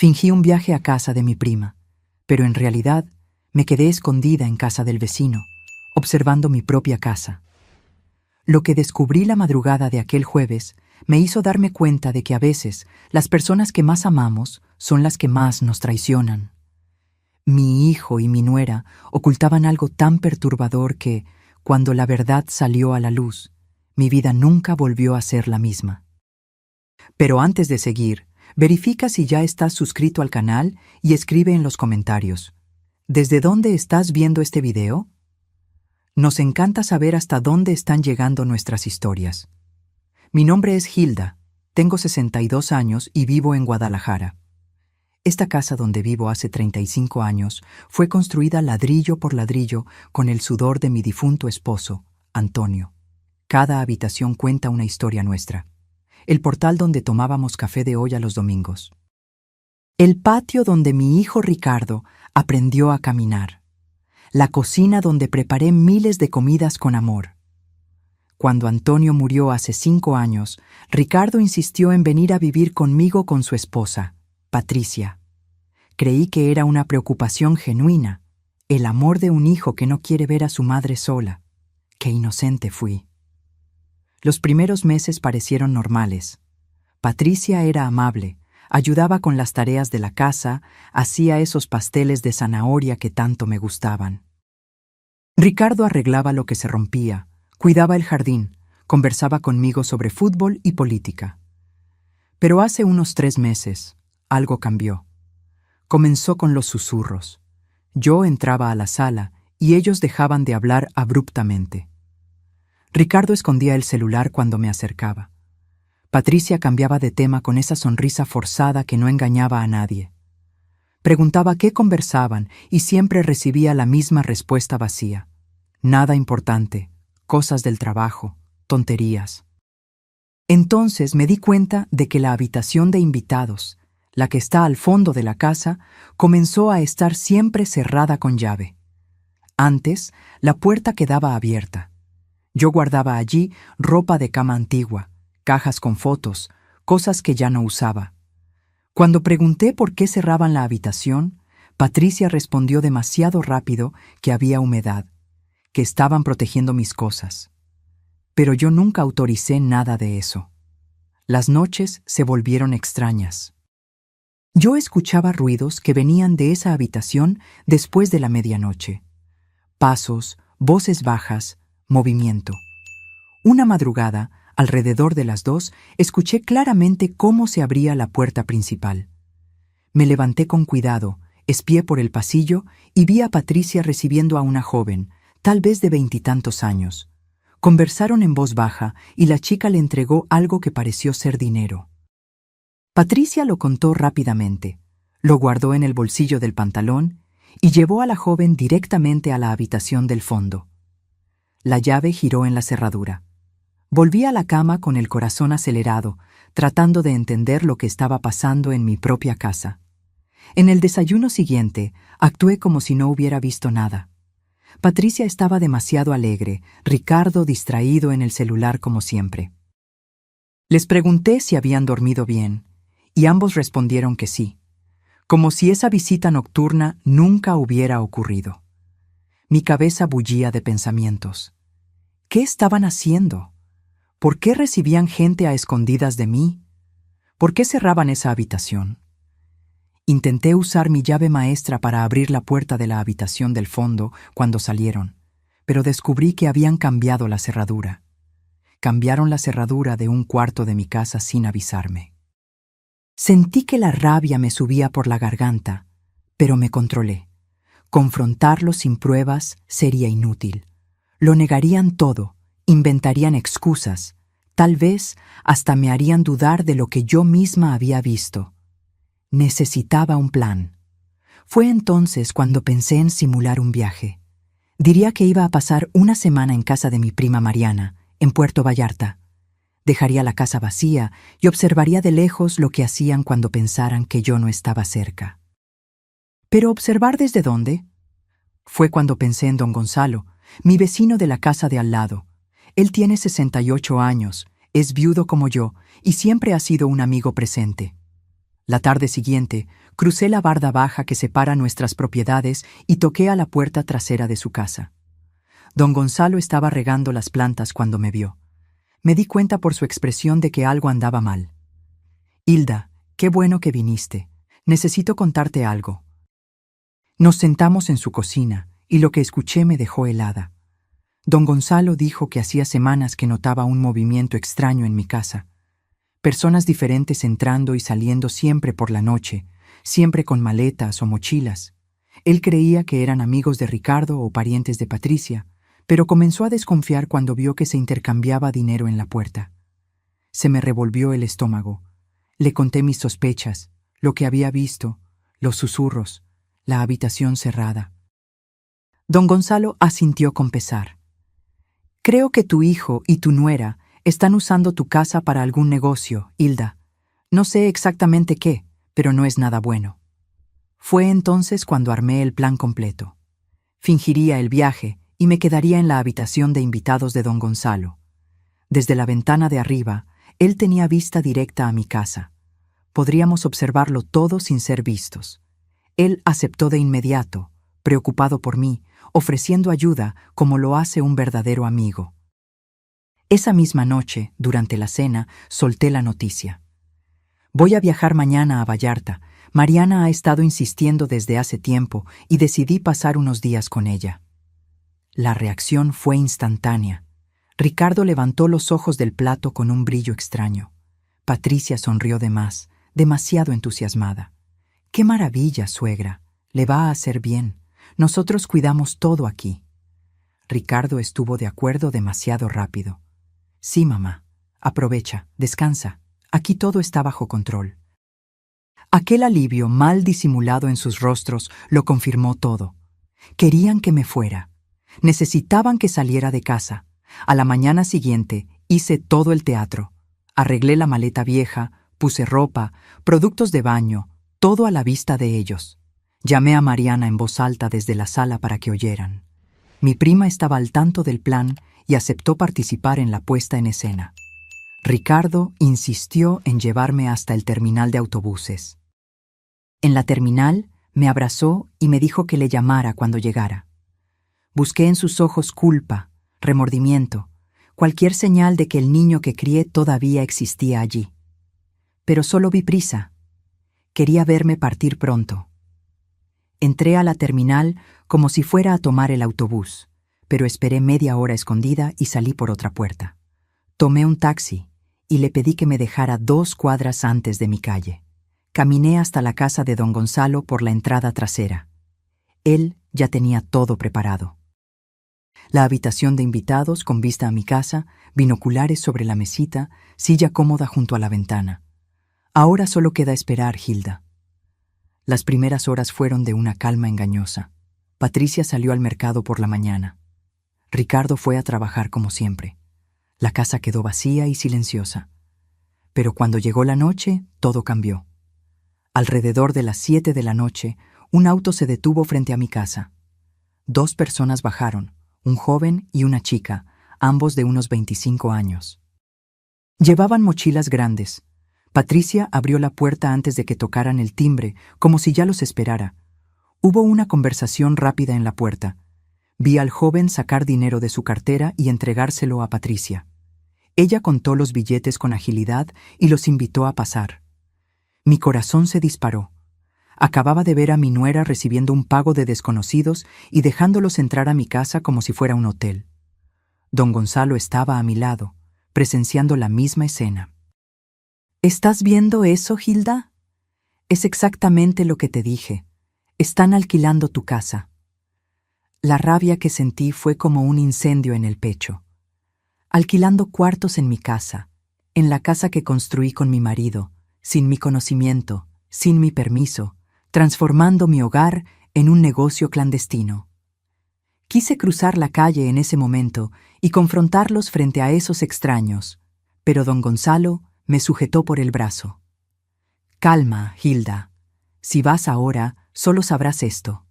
Fingí un viaje a casa de mi prima, pero en realidad me quedé escondida en casa del vecino, observando mi propia casa. Lo que descubrí la madrugada de aquel jueves me hizo darme cuenta de que a veces las personas que más amamos son las que más nos traicionan. Mi hijo y mi nuera ocultaban algo tan perturbador que, cuando la verdad salió a la luz, mi vida nunca volvió a ser la misma. Pero antes de seguir, verifica si ya estás suscrito al canal y escribe en los comentarios: ¿desde dónde estás viendo este video? Nos encanta saber hasta dónde están llegando nuestras historias. Mi nombre es Hilda, tengo 62 años y vivo en Guadalajara. Esta casa donde vivo hace 35 años fue construida ladrillo por ladrillo con el sudor de mi difunto esposo, Antonio. Cada habitación cuenta una historia nuestra. El portal donde tomábamos café de olla los domingos. El patio donde mi hijo Ricardo aprendió a caminar. La cocina donde preparé miles de comidas con amor. Cuando Antonio murió hace 5 años, Ricardo insistió en venir a vivir conmigo con su esposa, Patricia. Creí que era una preocupación genuina, el amor de un hijo que no quiere ver a su madre sola. Qué inocente fui. Los primeros meses parecieron normales. Patricia era amable, ayudaba con las tareas de la casa, hacía esos pasteles de zanahoria que tanto me gustaban. Ricardo arreglaba lo que se rompía, cuidaba el jardín, conversaba conmigo sobre fútbol y política. Pero hace unos 3 meses, algo cambió. Comenzó con los susurros. Yo entraba a la sala y ellos dejaban de hablar abruptamente. Ricardo escondía el celular cuando me acercaba. Patricia cambiaba de tema con esa sonrisa forzada que no engañaba a nadie. Preguntaba qué conversaban y siempre recibía la misma respuesta vacía. Nada importante, cosas del trabajo, tonterías. Entonces me di cuenta de que la habitación de invitados, la que está al fondo de la casa, comenzó a estar siempre cerrada con llave. Antes, la puerta quedaba abierta. Yo guardaba allí ropa de cama antigua, cajas con fotos, cosas que ya no usaba. Cuando pregunté por qué cerraban la habitación, Patricia respondió demasiado rápido que había humedad, que estaban protegiendo mis cosas. Pero yo nunca autoricé nada de eso. Las noches se volvieron extrañas. Yo escuchaba ruidos que venían de esa habitación después de la medianoche. Pasos, voces bajas, movimiento. Una madrugada, alrededor de las 2, escuché claramente cómo se abría la puerta principal. Me levanté con cuidado, espié por el pasillo y vi a Patricia recibiendo a una joven, tal vez de 20 y tantos años. Conversaron en voz baja y la chica le entregó algo que pareció ser dinero. Patricia lo contó rápidamente, lo guardó en el bolsillo del pantalón y llevó a la joven directamente a la habitación del fondo. La llave giró en la cerradura. Volví a la cama con el corazón acelerado, tratando de entender lo que estaba pasando en mi propia casa. En el desayuno siguiente, actué como si no hubiera visto nada. Patricia estaba demasiado alegre, Ricardo distraído en el celular como siempre. Les pregunté si habían dormido bien, y ambos respondieron que sí, como si esa visita nocturna nunca hubiera ocurrido. Mi cabeza bullía de pensamientos. ¿Qué estaban haciendo? ¿Por qué recibían gente a escondidas de mí? ¿Por qué cerraban esa habitación? Intenté usar mi llave maestra para abrir la puerta de la habitación del fondo cuando salieron, pero descubrí que habían cambiado la cerradura. Cambiaron la cerradura de un cuarto de mi casa sin avisarme. Sentí que la rabia me subía por la garganta, pero me controlé. Confrontarlo sin pruebas sería inútil. Lo negarían todo, inventarían excusas, tal vez hasta me harían dudar de lo que yo misma había visto. Necesitaba un plan. Fue entonces cuando pensé en simular un viaje. Diría que iba a pasar una semana en casa de mi prima Mariana, en Puerto Vallarta. Dejaría la casa vacía y observaría de lejos lo que hacían cuando pensaran que yo no estaba cerca. ¿Pero observar desde dónde? Fue cuando pensé en don Gonzalo, mi vecino de la casa de al lado. Él tiene 68 años, es viudo como yo y siempre ha sido un amigo presente. La tarde siguiente, Crucé la barda baja que separa nuestras propiedades y toqué a la puerta trasera de su casa. Don Gonzalo estaba regando las plantas cuando me vio. Me di cuenta por su expresión de que algo andaba mal. «Hilda, qué bueno que viniste. Necesito contarte algo». Nos sentamos en su cocina y lo que escuché me dejó helada. Don Gonzalo dijo que hacía semanas que notaba un movimiento extraño en mi casa. Personas diferentes entrando y saliendo siempre por la noche, siempre con maletas o mochilas. Él creía que eran amigos de Ricardo o parientes de Patricia, pero comenzó a desconfiar cuando vio que se intercambiaba dinero en la puerta. Se me revolvió el estómago. Le conté mis sospechas, lo que había visto, los susurros, la habitación cerrada. Don Gonzalo asintió con pesar. «Creo que tu hijo y tu nuera están usando tu casa para algún negocio, Hilda. No sé exactamente qué, pero no es nada bueno». Fue entonces cuando armé el plan completo. Fingiría el viaje y me quedaría en la habitación de invitados de don Gonzalo. Desde la ventana de arriba, él tenía vista directa a mi casa. Podríamos observarlo todo sin ser vistos. Él aceptó de inmediato, preocupado por mí, ofreciendo ayuda como lo hace un verdadero amigo. Esa misma noche, durante la cena, solté la noticia. «Voy a viajar mañana a Vallarta. Mariana ha estado insistiendo desde hace tiempo y decidí pasar unos días con ella». La reacción fue instantánea. Ricardo levantó los ojos del plato con un brillo extraño. Patricia sonrió de más, demasiado entusiasmada. «¡Qué maravilla, suegra! Le va a hacer bien. Nosotros cuidamos todo aquí». Ricardo estuvo de acuerdo demasiado rápido. «Sí, mamá. Aprovecha, descansa. Aquí todo está bajo control». Aquel alivio mal disimulado en sus rostros lo confirmó todo. Querían que me fuera. Necesitaban que saliera de casa. A la mañana siguiente hice todo el teatro. Arreglé la maleta vieja, puse ropa, productos de baño, todo a la vista de ellos. Llamé a Mariana en voz alta desde la sala para que oyeran. Mi prima estaba al tanto del plan y aceptó participar en la puesta en escena. Ricardo insistió en llevarme hasta el terminal de autobuses. En la terminal me abrazó y me dijo que le llamara cuando llegara. Busqué en sus ojos culpa, remordimiento, cualquier señal de que el niño que crié todavía existía allí. Pero solo vi prisa. Quería verme partir pronto. Entré a la terminal como si fuera a tomar el autobús, pero esperé media hora escondida y salí por otra puerta. Tomé un taxi y le pedí que me dejara 2 cuadras antes de mi calle. Caminé hasta la casa de don Gonzalo por la entrada trasera. Él ya tenía todo preparado. La habitación de invitados con vista a mi casa, binoculares sobre la mesita, silla cómoda junto a la ventana. Ahora solo queda esperar, Hilda. Las primeras horas fueron de una calma engañosa. Patricia salió al mercado por la mañana. Ricardo fue a trabajar como siempre. La casa quedó vacía y silenciosa. Pero cuando llegó la noche, todo cambió. Alrededor de las 7 de la noche, un auto se detuvo frente a mi casa. 2 personas bajaron, un joven y una chica, ambos de unos 25 años. Llevaban mochilas grandes. Patricia abrió la puerta antes de que tocaran el timbre, como si ya los esperara. Hubo una conversación rápida en la puerta. Vi al joven sacar dinero de su cartera y entregárselo a Patricia. Ella contó los billetes con agilidad y los invitó a pasar. Mi corazón se disparó. Acababa de ver a mi nuera recibiendo un pago de desconocidos y dejándolos entrar a mi casa como si fuera un hotel. Don Gonzalo estaba a mi lado, presenciando la misma escena. ¿Estás viendo eso, Hilda? Es exactamente lo que te dije. Están alquilando tu casa. La rabia que sentí fue como un incendio en el pecho. Alquilando cuartos en mi casa, en la casa que construí con mi marido, sin mi conocimiento, sin mi permiso, transformando mi hogar en un negocio clandestino. Quise cruzar la calle en ese momento y confrontarlos frente a esos extraños, pero don Gonzalo me sujetó por el brazo. «Calma, Hilda. Si vas ahora, solo sabrás esto.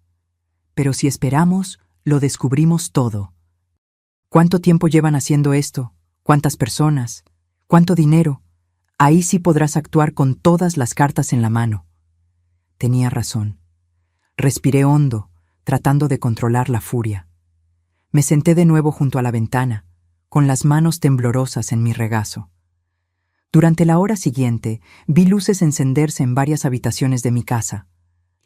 Pero si esperamos, lo descubrimos todo. ¿Cuánto tiempo llevan haciendo esto? ¿Cuántas personas? ¿Cuánto dinero? Ahí sí podrás actuar con todas las cartas en la mano. Tenía razón. Respiré hondo, tratando de controlar la furia. Me senté de nuevo junto a la ventana, con las manos temblorosas en mi regazo. Durante la hora siguiente, vi luces encenderse en varias habitaciones de mi casa,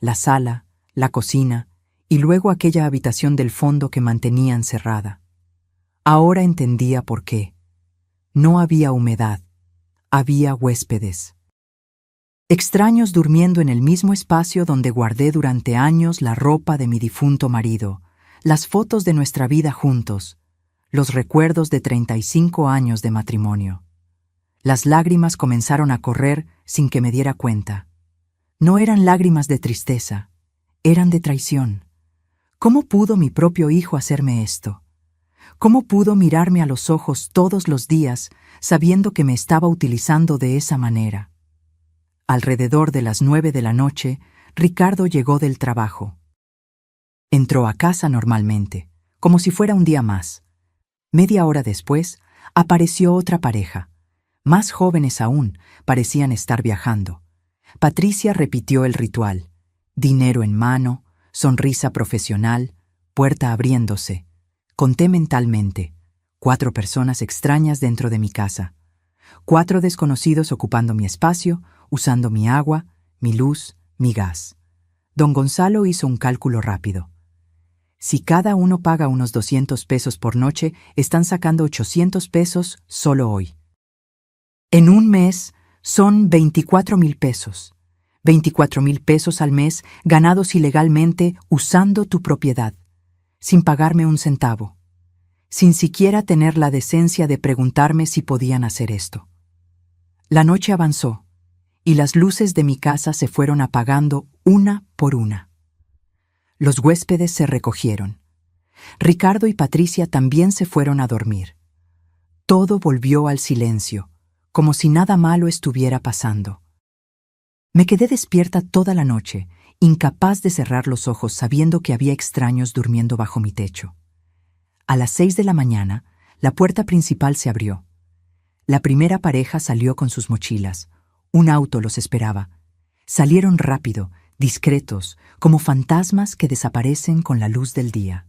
la sala, la cocina y luego aquella habitación del fondo que mantenían cerrada. Ahora entendía por qué. No había humedad, había huéspedes. Extraños durmiendo en el mismo espacio donde guardé durante años la ropa de mi difunto marido, las fotos de nuestra vida juntos, los recuerdos de 35 años de matrimonio. Las lágrimas comenzaron a correr sin que me diera cuenta. No eran lágrimas de tristeza, eran de traición. ¿Cómo pudo mi propio hijo hacerme esto? ¿Cómo pudo mirarme a los ojos todos los días sabiendo que me estaba utilizando de esa manera? Alrededor de las 9 de la noche, Ricardo llegó del trabajo. Entró a casa normalmente, como si fuera un día más. Media hora después, apareció otra pareja. Más jóvenes aún, parecían estar viajando. Patricia repitió el ritual. Dinero en mano, sonrisa profesional, puerta abriéndose. Conté mentalmente. 4 personas extrañas dentro de mi casa. 4 desconocidos ocupando mi espacio, usando mi agua, mi luz, mi gas. Don Gonzalo hizo un cálculo rápido. Si cada uno paga unos 200 pesos por noche, están sacando 800 pesos solo hoy. En un mes son 24,000 pesos. 24,000 pesos al mes ganados ilegalmente usando tu propiedad, sin pagarme un centavo, sin siquiera tener la decencia de preguntarme si podían hacer esto. La noche avanzó y las luces de mi casa se fueron apagando una por una. Los huéspedes se recogieron. Ricardo y Patricia también se fueron a dormir. Todo volvió al silencio, como si nada malo estuviera pasando. Me quedé despierta toda la noche, incapaz de cerrar los ojos sabiendo que había extraños durmiendo bajo mi techo. A las 6 de la mañana, la puerta principal se abrió. La primera pareja salió con sus mochilas. Un auto los esperaba. Salieron rápido, discretos, como fantasmas que desaparecen con la luz del día.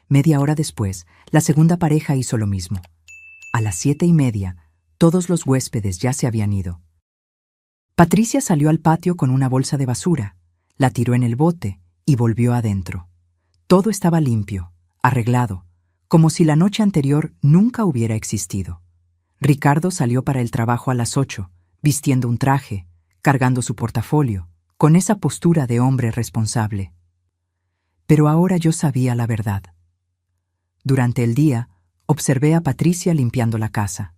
Media hora después, la segunda pareja hizo lo mismo. A las 7:30, todos los huéspedes ya se habían ido. Patricia salió al patio con una bolsa de basura, la tiró en el bote y volvió adentro. Todo estaba limpio, arreglado, como si la noche anterior nunca hubiera existido. Ricardo salió para el trabajo a las 8, vistiendo un traje, cargando su portafolio, con esa postura de hombre responsable. Pero ahora yo sabía la verdad. Durante el día, observé a Patricia limpiando la casa.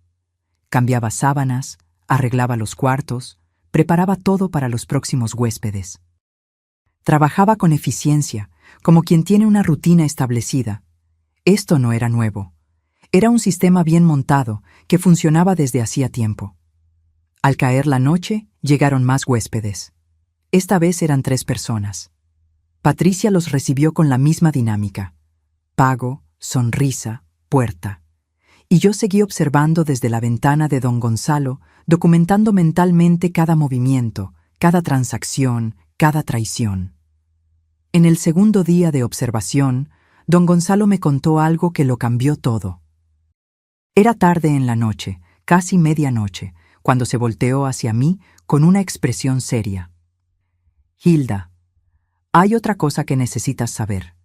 Cambiaba sábanas, arreglaba los cuartos, preparaba todo para los próximos huéspedes. Trabajaba con eficiencia, como quien tiene una rutina establecida. Esto no era nuevo. Era un sistema bien montado que funcionaba desde hacía tiempo. Al caer la noche, llegaron más huéspedes. Esta vez eran 3 personas. Patricia los recibió con la misma dinámica. Pago, sonrisa, puerta. Y yo seguí observando desde la ventana de don Gonzalo, documentando mentalmente cada movimiento, cada transacción, cada traición. En el segundo día de observación, don Gonzalo me contó algo que lo cambió todo. Era tarde en la noche, casi medianoche, cuando se volteó hacia mí con una expresión seria. Hilda, hay otra cosa que necesitas saber.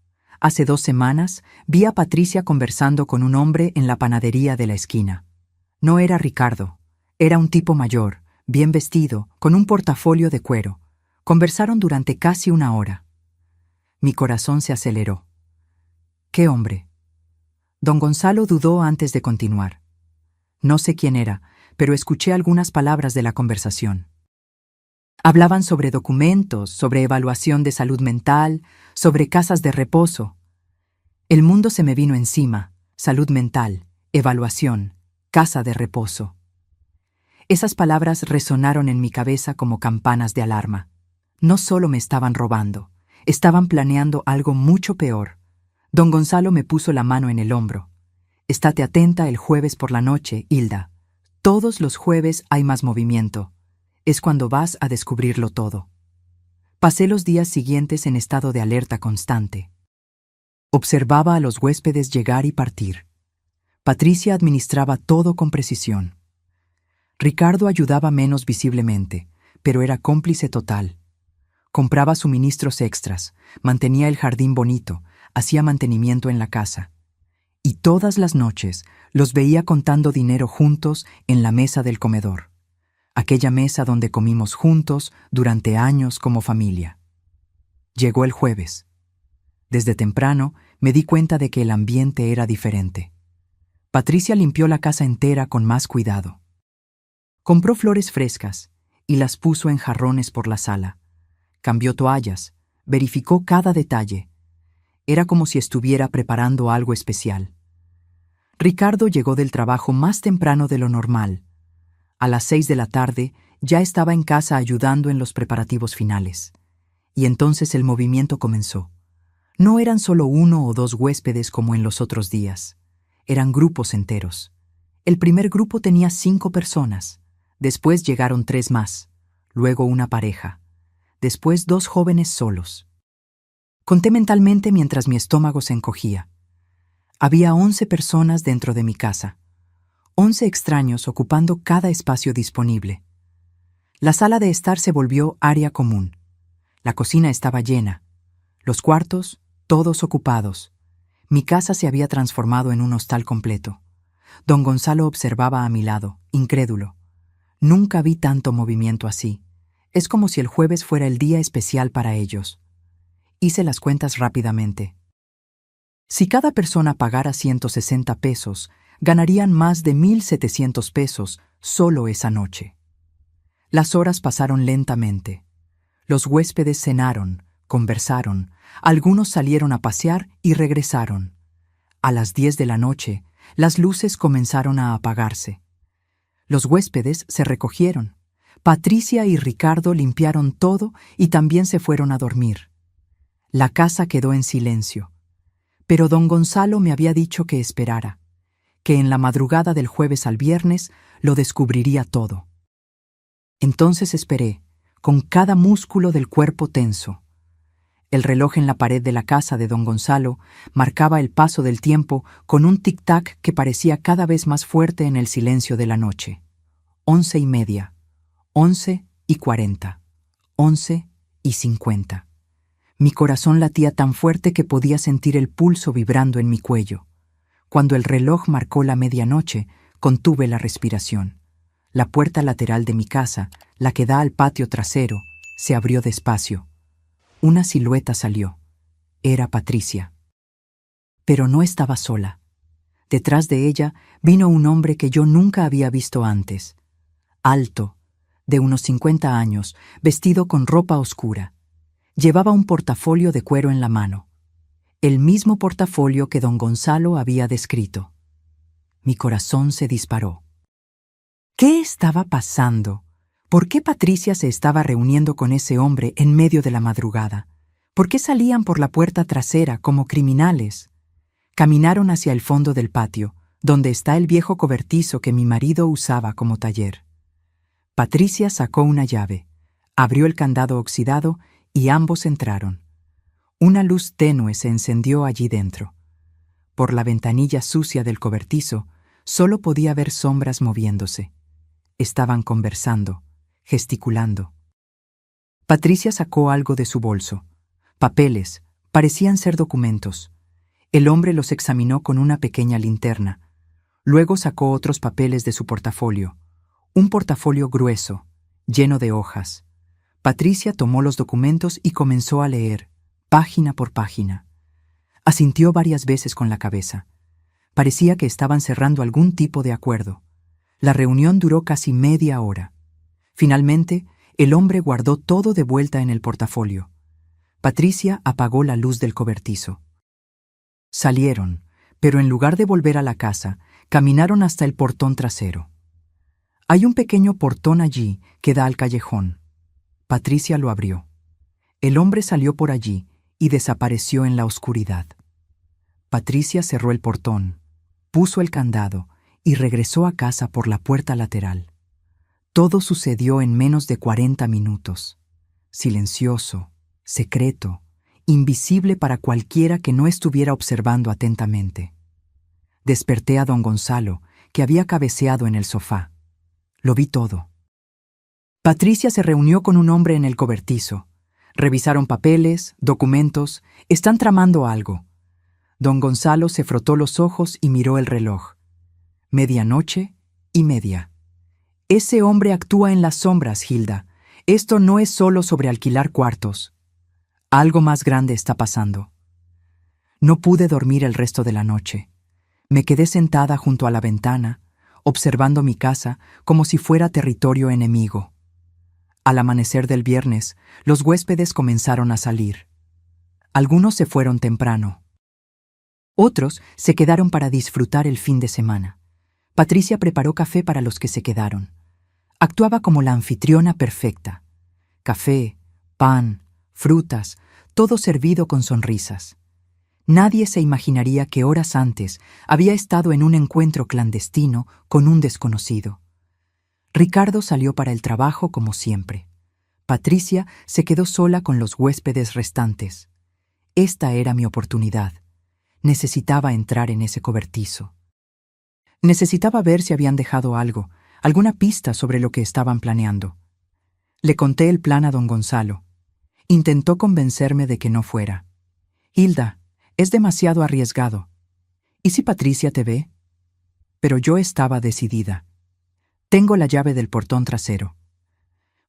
Hace 2 semanas vi a Patricia conversando con un hombre en la panadería de la esquina. No era Ricardo, era un tipo mayor, bien vestido, con un portafolio de cuero. Conversaron durante casi 1 hora. Mi corazón se aceleró. ¿Qué hombre? Don Gonzalo dudó antes de continuar. No sé quién era, pero escuché algunas palabras de la conversación. Hablaban sobre documentos, sobre evaluación de salud mental, sobre casas de reposo. El mundo se me vino encima: salud mental, evaluación, casa de reposo. Esas palabras resonaron en mi cabeza como campanas de alarma. No solo me estaban robando, estaban planeando algo mucho peor. Don Gonzalo me puso la mano en el hombro. Estate atenta el jueves por la noche, Hilda. Todos los jueves hay más movimiento. Es cuando vas a descubrirlo todo. Pasé los días siguientes en estado de alerta constante. Observaba a los huéspedes llegar y partir. Patricia administraba todo con precisión. Ricardo ayudaba menos visiblemente, pero era cómplice total. Compraba suministros extras, mantenía el jardín bonito, hacía mantenimiento en la casa. Y todas las noches los veía contando dinero juntos en la mesa del comedor. Aquella mesa donde comimos juntos durante años como familia. Llegó el jueves. Desde temprano me di cuenta de que el ambiente era diferente. Patricia limpió la casa entera con más cuidado. Compró flores frescas y las puso en jarrones por la sala. Cambió toallas, verificó cada detalle. Era como si estuviera preparando algo especial. Ricardo llegó del trabajo más temprano de lo normal. A las 6 de la tarde ya estaba en casa ayudando en los preparativos finales. Y entonces el movimiento comenzó. No eran solo 1 o 2 huéspedes como en los otros días. Eran grupos enteros. El primer grupo tenía 5 personas. Después llegaron 3 más. Luego una pareja. Después 2 jóvenes solos. Conté mentalmente mientras mi estómago se encogía. Había 11 personas dentro de mi casa. 11 extraños ocupando cada espacio disponible. La sala de estar se volvió área común. La cocina estaba llena. Los cuartos, todos ocupados. Mi casa se había transformado en un hostal completo. Don Gonzalo observaba a mi lado, incrédulo. Nunca vi tanto movimiento así. Es como si el jueves fuera el día especial para ellos. Hice las cuentas rápidamente. Si cada persona pagara 160 pesos, ganarían más de 1,700 pesos solo esa noche. Las horas pasaron lentamente. Los huéspedes cenaron, conversaron, algunos salieron a pasear y regresaron. A las 10 de la noche, las luces comenzaron a apagarse. Los huéspedes se recogieron. Patricia y Ricardo limpiaron todo y también se fueron a dormir. La casa quedó en silencio. Pero don Gonzalo me había dicho que esperara, que en la madrugada del jueves al viernes lo descubriría todo. Entonces esperé, con cada músculo del cuerpo tenso. El reloj en la pared de la casa de don Gonzalo marcaba el paso del tiempo con un tic-tac que parecía cada vez más fuerte en el silencio de la noche. 11:30, 11:40, 11:50. Mi corazón latía tan fuerte que podía sentir el pulso vibrando en mi cuello. Cuando el reloj marcó la medianoche, contuve la respiración. La puerta lateral de mi casa, la que da al patio trasero, se abrió despacio. Una silueta salió. Era Patricia. Pero no estaba sola. Detrás de ella vino un hombre que yo nunca había visto antes. Alto, de unos 50 años, vestido con ropa oscura. Llevaba un portafolio de cuero en la mano. El mismo portafolio que don Gonzalo había descrito. Mi corazón se disparó. ¿Qué estaba pasando? ¿Por qué Patricia se estaba reuniendo con ese hombre en medio de la madrugada? ¿Por qué salían por la puerta trasera como criminales? Caminaron hacia el fondo del patio, donde está el viejo cobertizo que mi marido usaba como taller. Patricia sacó una llave, abrió el candado oxidado y ambos entraron. Una luz tenue se encendió allí dentro. Por la ventanilla sucia del cobertizo, solo podía ver sombras moviéndose. Estaban conversando, gesticulando. Patricia sacó algo de su bolso. Papeles, parecían ser documentos. El hombre los examinó con una pequeña linterna. Luego sacó otros papeles de su portafolio. Un portafolio grueso, lleno de hojas. Patricia tomó los documentos y comenzó a leer, página por página. Asintió varias veces con la cabeza. Parecía que estaban cerrando algún tipo de acuerdo. La reunión duró casi media hora. Finalmente, el hombre guardó todo de vuelta en el portafolio. Patricia apagó la luz del cobertizo. Salieron, pero en lugar de volver a la casa, caminaron hasta el portón trasero. Hay un pequeño portón allí que da al callejón. Patricia lo abrió. El hombre salió por allí y desapareció en la oscuridad. Patricia cerró el portón, puso el candado y regresó a casa por la puerta lateral. Todo sucedió en menos de 40 minutos. Silencioso, secreto, invisible para cualquiera que no estuviera observando atentamente. Desperté a don Gonzalo, que había cabeceado en el sofá. Lo vi todo. Patricia se reunió con un hombre en el cobertizo. Revisaron papeles, documentos, están tramando algo. Don Gonzalo se frotó los ojos y miró el reloj. 00:30. Ese hombre actúa en las sombras, Hilda. Esto no es solo sobre alquilar cuartos. Algo más grande está pasando. No pude dormir el resto de la noche. Me quedé sentada junto a la ventana, observando mi casa como si fuera territorio enemigo. Al amanecer del viernes, los huéspedes comenzaron a salir. Algunos se fueron temprano. Otros se quedaron para disfrutar el fin de semana. Patricia preparó café para los que se quedaron. Actuaba como la anfitriona perfecta. Café, pan, frutas, todo servido con sonrisas. Nadie se imaginaría que horas antes había estado en un encuentro clandestino con un desconocido. Ricardo salió para el trabajo como siempre. Patricia se quedó sola con los huéspedes restantes. Esta era mi oportunidad. Necesitaba entrar en ese cobertizo. Necesitaba ver si habían dejado algo, alguna pista sobre lo que estaban planeando. Le conté el plan a don Gonzalo. Intentó convencerme de que no fuera. Hilda, es demasiado arriesgado. ¿Y si Patricia te ve? Pero yo estaba decidida. Tengo la llave del portón trasero.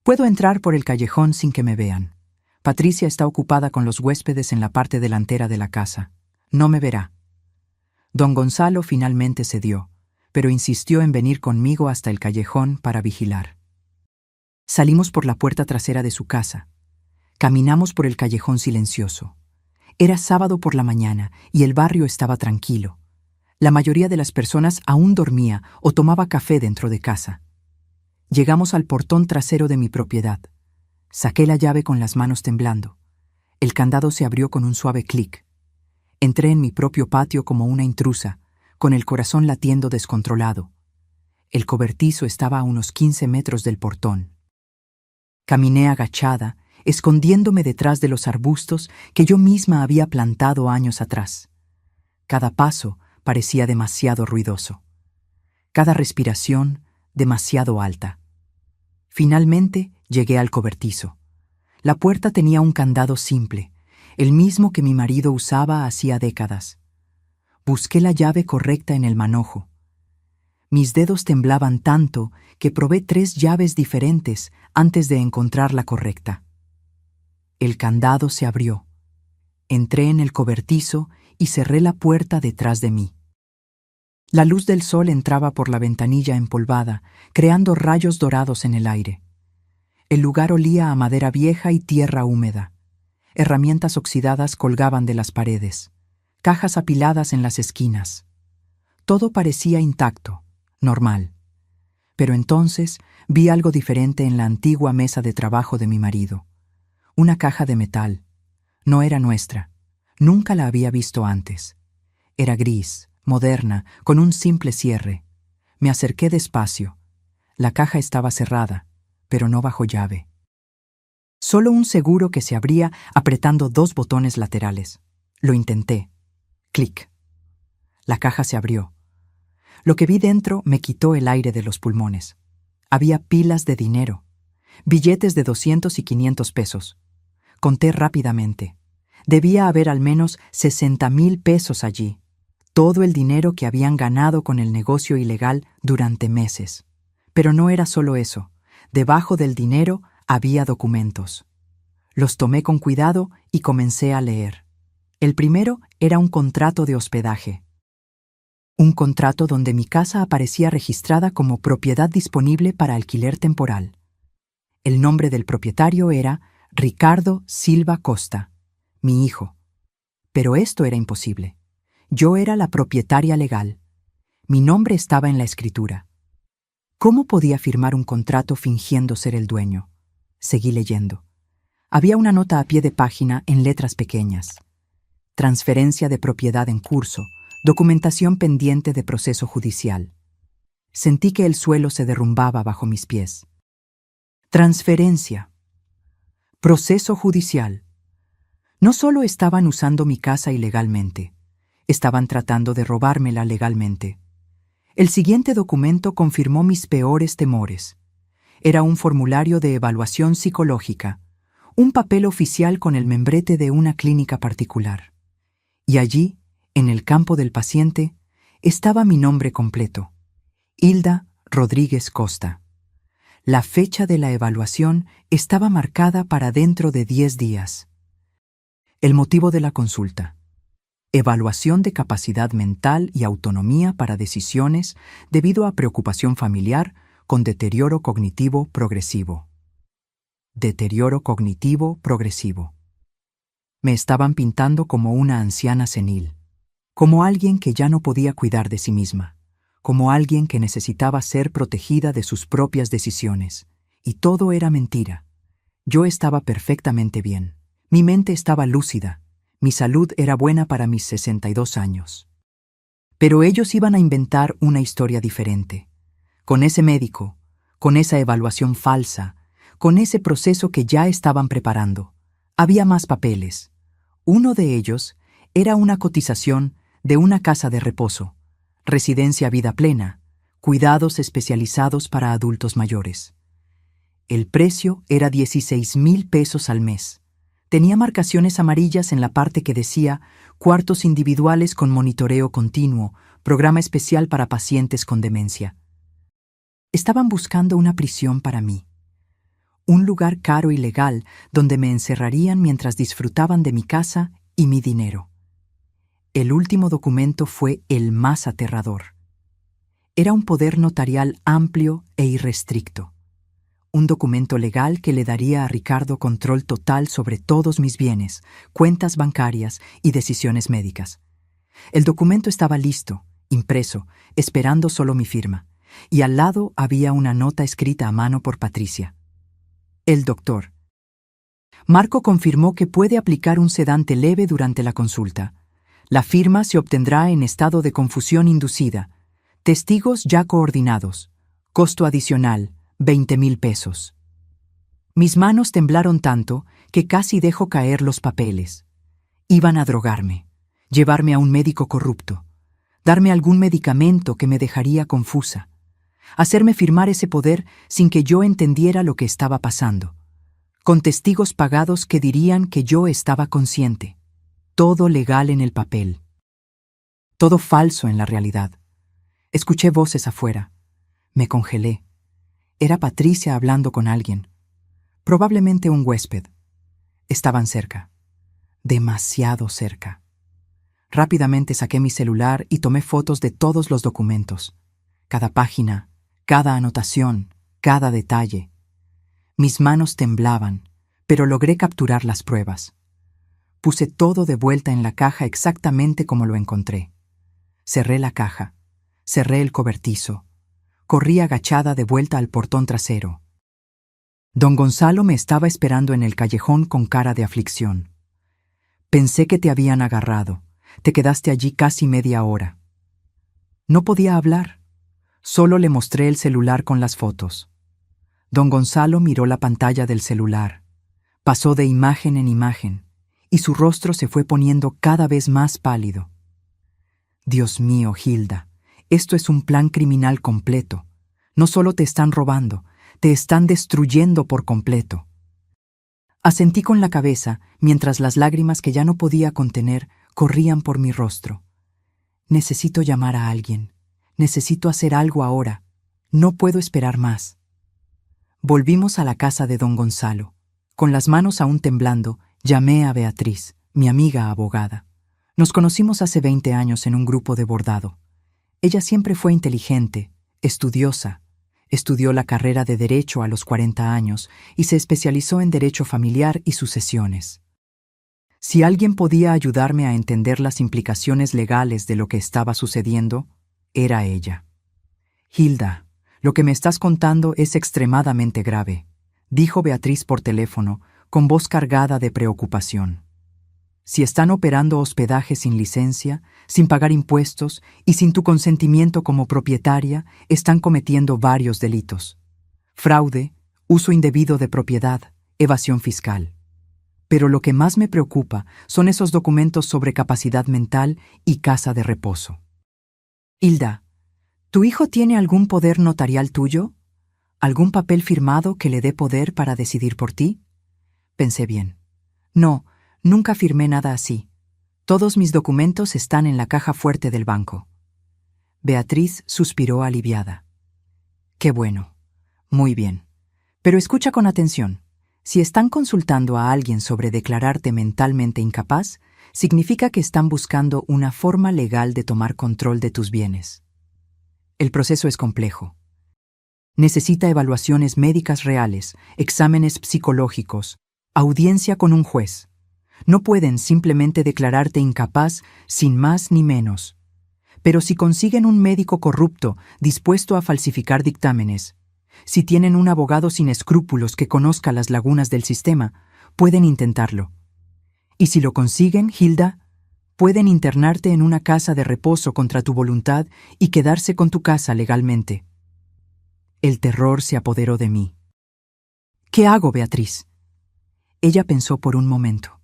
Puedo entrar por el callejón sin que me vean. Patricia está ocupada con los huéspedes en la parte delantera de la casa. No me verá. Don Gonzalo finalmente cedió, pero insistió en venir conmigo hasta el callejón para vigilar. Salimos por la puerta trasera de su casa. Caminamos por el callejón silencioso. Era sábado por la mañana y el barrio estaba tranquilo. La mayoría de las personas aún dormía o tomaba café dentro de casa. Llegamos al portón trasero de mi propiedad. Saqué la llave con las manos temblando. El candado se abrió con un suave clic. Entré en mi propio patio como una intrusa, con el corazón latiendo descontrolado. El cobertizo estaba a unos 15 metros del portón. Caminé agachada, escondiéndome detrás de los arbustos que yo misma había plantado años atrás. Cada paso parecía demasiado ruidoso. Cada respiración demasiado alta. Finalmente llegué al cobertizo. La puerta tenía un candado simple, el mismo que mi marido usaba hacía décadas. Busqué la llave correcta en el manojo. Mis dedos temblaban tanto que probé 3 llaves diferentes antes de encontrar la correcta. El candado se abrió. Entré en el cobertizo y cerré la puerta detrás de mí. La luz del sol entraba por la ventanilla empolvada, creando rayos dorados en el aire. El lugar olía a madera vieja y tierra húmeda. Herramientas oxidadas colgaban de las paredes, cajas apiladas en las esquinas. Todo parecía intacto, normal. Pero entonces vi algo diferente en la antigua mesa de trabajo de mi marido. Una caja de metal. No era nuestra. Nunca la había visto antes. Era gris, moderna, con un simple cierre. Me acerqué despacio. La caja estaba cerrada, pero no bajo llave. Solo un seguro que se abría apretando 2 botones laterales. Lo intenté. Clic. La caja se abrió. Lo que vi dentro me quitó el aire de los pulmones. Había pilas de dinero, billetes de 200 y 500 pesos. Conté rápidamente. Debía haber al menos 60,000 pesos allí. Todo el dinero que habían ganado con el negocio ilegal durante meses. Pero no era solo eso. Debajo del dinero había documentos. Los tomé con cuidado y comencé a leer. El primero era un contrato de hospedaje. Un contrato donde mi casa aparecía registrada como propiedad disponible para alquiler temporal. El nombre del propietario era Ricardo Silva Costa, mi hijo. Pero esto era imposible. Yo era la propietaria legal. Mi nombre estaba en la escritura. ¿Cómo podía firmar un contrato fingiendo ser el dueño? Seguí leyendo. Había una nota a pie de página en letras pequeñas. Transferencia de propiedad en curso, documentación pendiente de proceso judicial. Sentí que el suelo se derrumbaba bajo mis pies. Transferencia. Proceso judicial. No solo estaban usando mi casa ilegalmente, estaban tratando de robármela legalmente. El siguiente documento confirmó mis peores temores. Era un formulario de evaluación psicológica, un papel oficial con el membrete de una clínica particular. Y allí, en el campo del paciente, estaba mi nombre completo: Hilda Rodríguez Costa. La fecha de la evaluación estaba marcada para dentro de 10 días. El motivo de la consulta: evaluación de capacidad mental y autonomía para decisiones debido a preocupación familiar con deterioro cognitivo progresivo. Deterioro cognitivo progresivo. Me estaban pintando como una anciana senil, como alguien que ya no podía cuidar de sí misma, como alguien que necesitaba ser protegida de sus propias decisiones. Y todo era mentira. Yo estaba perfectamente bien. Mi mente estaba lúcida. Mi salud era buena para mis 62 años. Pero ellos iban a inventar una historia diferente. Con ese médico, con esa evaluación falsa, con ese proceso que ya estaban preparando. Había más papeles. Uno de ellos era una cotización de una casa de reposo, residencia vida plena, cuidados especializados para adultos mayores. El precio era 16,000 pesos al mes. Tenía marcaciones amarillas en la parte que decía cuartos individuales con monitoreo continuo, programa especial para pacientes con demencia. Estaban buscando una prisión para mí. Un lugar caro y legal donde me encerrarían mientras disfrutaban de mi casa y mi dinero. El último documento fue el más aterrador. Era un poder notarial amplio e irrestricto. Un documento legal que le daría a Ricardo control total sobre todos mis bienes, cuentas bancarias y decisiones médicas. El documento estaba listo, impreso, esperando solo mi firma, y al lado había una nota escrita a mano por Patricia. El doctor. Marco confirmó que puede aplicar un sedante leve durante la consulta. La firma se obtendrá en estado de confusión inducida. Testigos ya coordinados. Costo adicional: 20,000 pesos. Mis manos temblaron tanto que casi dejo caer los papeles. Iban a drogarme, llevarme a un médico corrupto, darme algún medicamento que me dejaría confusa, hacerme firmar ese poder sin que yo entendiera lo que estaba pasando, con testigos pagados que dirían que yo estaba consciente. Todo legal en el papel. Todo falso en la realidad. Escuché voces afuera. Me congelé. Era Patricia hablando con alguien. Probablemente un huésped. Estaban cerca. Demasiado cerca. Rápidamente saqué mi celular y tomé fotos de todos los documentos. Cada página, cada anotación, cada detalle. Mis manos temblaban, pero logré capturar las pruebas. Puse todo de vuelta en la caja exactamente como lo encontré. Cerré la caja, cerré el cobertizo. Corrí agachada de vuelta al portón trasero. Don Gonzalo me estaba esperando en el callejón con cara de aflicción. Pensé que te habían agarrado. Te quedaste allí casi media hora. No podía hablar. Solo le mostré el celular con las fotos. Don Gonzalo miró la pantalla del celular. Pasó de imagen en imagen, y su rostro se fue poniendo cada vez más pálido. Dios mío, Hilda, esto es un plan criminal completo. No solo te están robando, te están destruyendo por completo. Asentí con la cabeza mientras las lágrimas que ya no podía contener corrían por mi rostro. Necesito llamar a alguien. Necesito hacer algo ahora. No puedo esperar más. Volvimos a la casa de don Gonzalo. Con las manos aún temblando, llamé a Beatriz, mi amiga abogada. Nos conocimos hace 20 años en un grupo de bordado. Ella siempre fue inteligente, estudiosa. Estudió la carrera de Derecho a los 40 años y se especializó en Derecho Familiar y Sucesiones. Si alguien podía ayudarme a entender las implicaciones legales de lo que estaba sucediendo, era ella. Hilda, lo que me estás contando es extremadamente grave, dijo Beatriz por teléfono, con voz cargada de preocupación. Si están operando hospedaje sin licencia, sin pagar impuestos y sin tu consentimiento como propietaria, están cometiendo varios delitos: fraude, uso indebido de propiedad, evasión fiscal. Pero lo que más me preocupa son esos documentos sobre capacidad mental y casa de reposo. Hilda, ¿tu hijo tiene algún poder notarial tuyo? ¿Algún papel firmado que le dé poder para decidir por ti? Pensé bien. No, nunca firmé nada así. Todos mis documentos están en la caja fuerte del banco. Beatriz suspiró aliviada. Qué bueno. Muy bien. Pero escucha con atención. Si están consultando a alguien sobre declararte mentalmente incapaz, significa que están buscando una forma legal de tomar control de tus bienes. El proceso es complejo. Necesita evaluaciones médicas reales, exámenes psicológicos, audiencia con un juez. No pueden simplemente declararte incapaz sin más ni menos. Pero si consiguen un médico corrupto dispuesto a falsificar dictámenes, si tienen un abogado sin escrúpulos que conozca las lagunas del sistema, pueden intentarlo. Y si lo consiguen, Hilda, pueden internarte en una casa de reposo contra tu voluntad y quedarse con tu casa legalmente. El terror se apoderó de mí. ¿Qué hago, Beatriz? Ella pensó por un momento.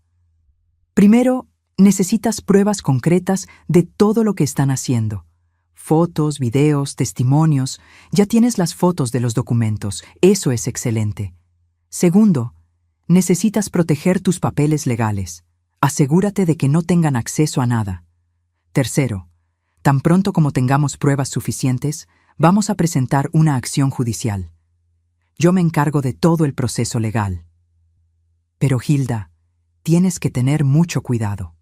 Primero, necesitas pruebas concretas de todo lo que están haciendo. Fotos, videos, testimonios. Ya tienes las fotos de los documentos. Eso es excelente. Segundo, necesitas proteger tus papeles legales. Asegúrate de que no tengan acceso a nada. Tercero, tan pronto como tengamos pruebas suficientes, vamos a presentar una acción judicial. Yo me encargo de todo el proceso legal. Pero, Hilda, tienes que tener mucho cuidado.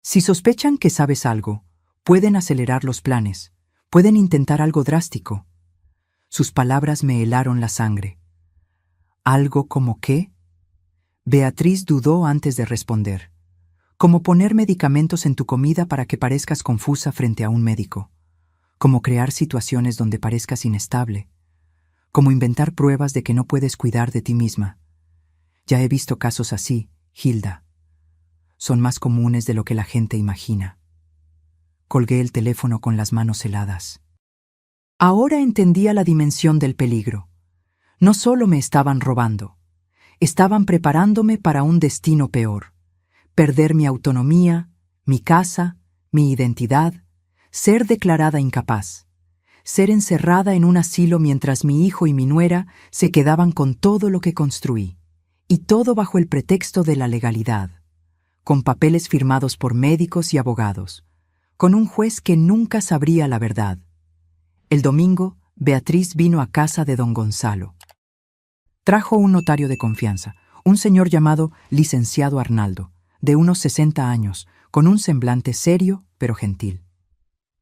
Si sospechan que sabes algo, pueden acelerar los planes, pueden intentar algo drástico. Sus palabras me helaron la sangre. ¿Algo como qué? Beatriz dudó antes de responder. Como poner medicamentos en tu comida para que parezcas confusa frente a un médico. Como crear situaciones donde parezcas inestable. Como inventar pruebas de que no puedes cuidar de ti misma. Ya he visto casos así, Hilda. Son más comunes de lo que la gente imagina. Colgué el teléfono con las manos heladas. Ahora entendía la dimensión del peligro. No solo me estaban robando, estaban preparándome para un destino peor. Perder mi autonomía, mi casa, mi identidad, ser declarada incapaz. Ser encerrada en un asilo mientras mi hijo y mi nuera se quedaban con todo lo que construí. Y todo bajo el pretexto de la legalidad. Con papeles firmados por médicos y abogados. Con un juez que nunca sabría la verdad. El domingo, Beatriz vino a casa de don Gonzalo. Trajo un notario de confianza, un señor llamado licenciado Arnaldo, de unos 60 años, con un semblante serio pero gentil.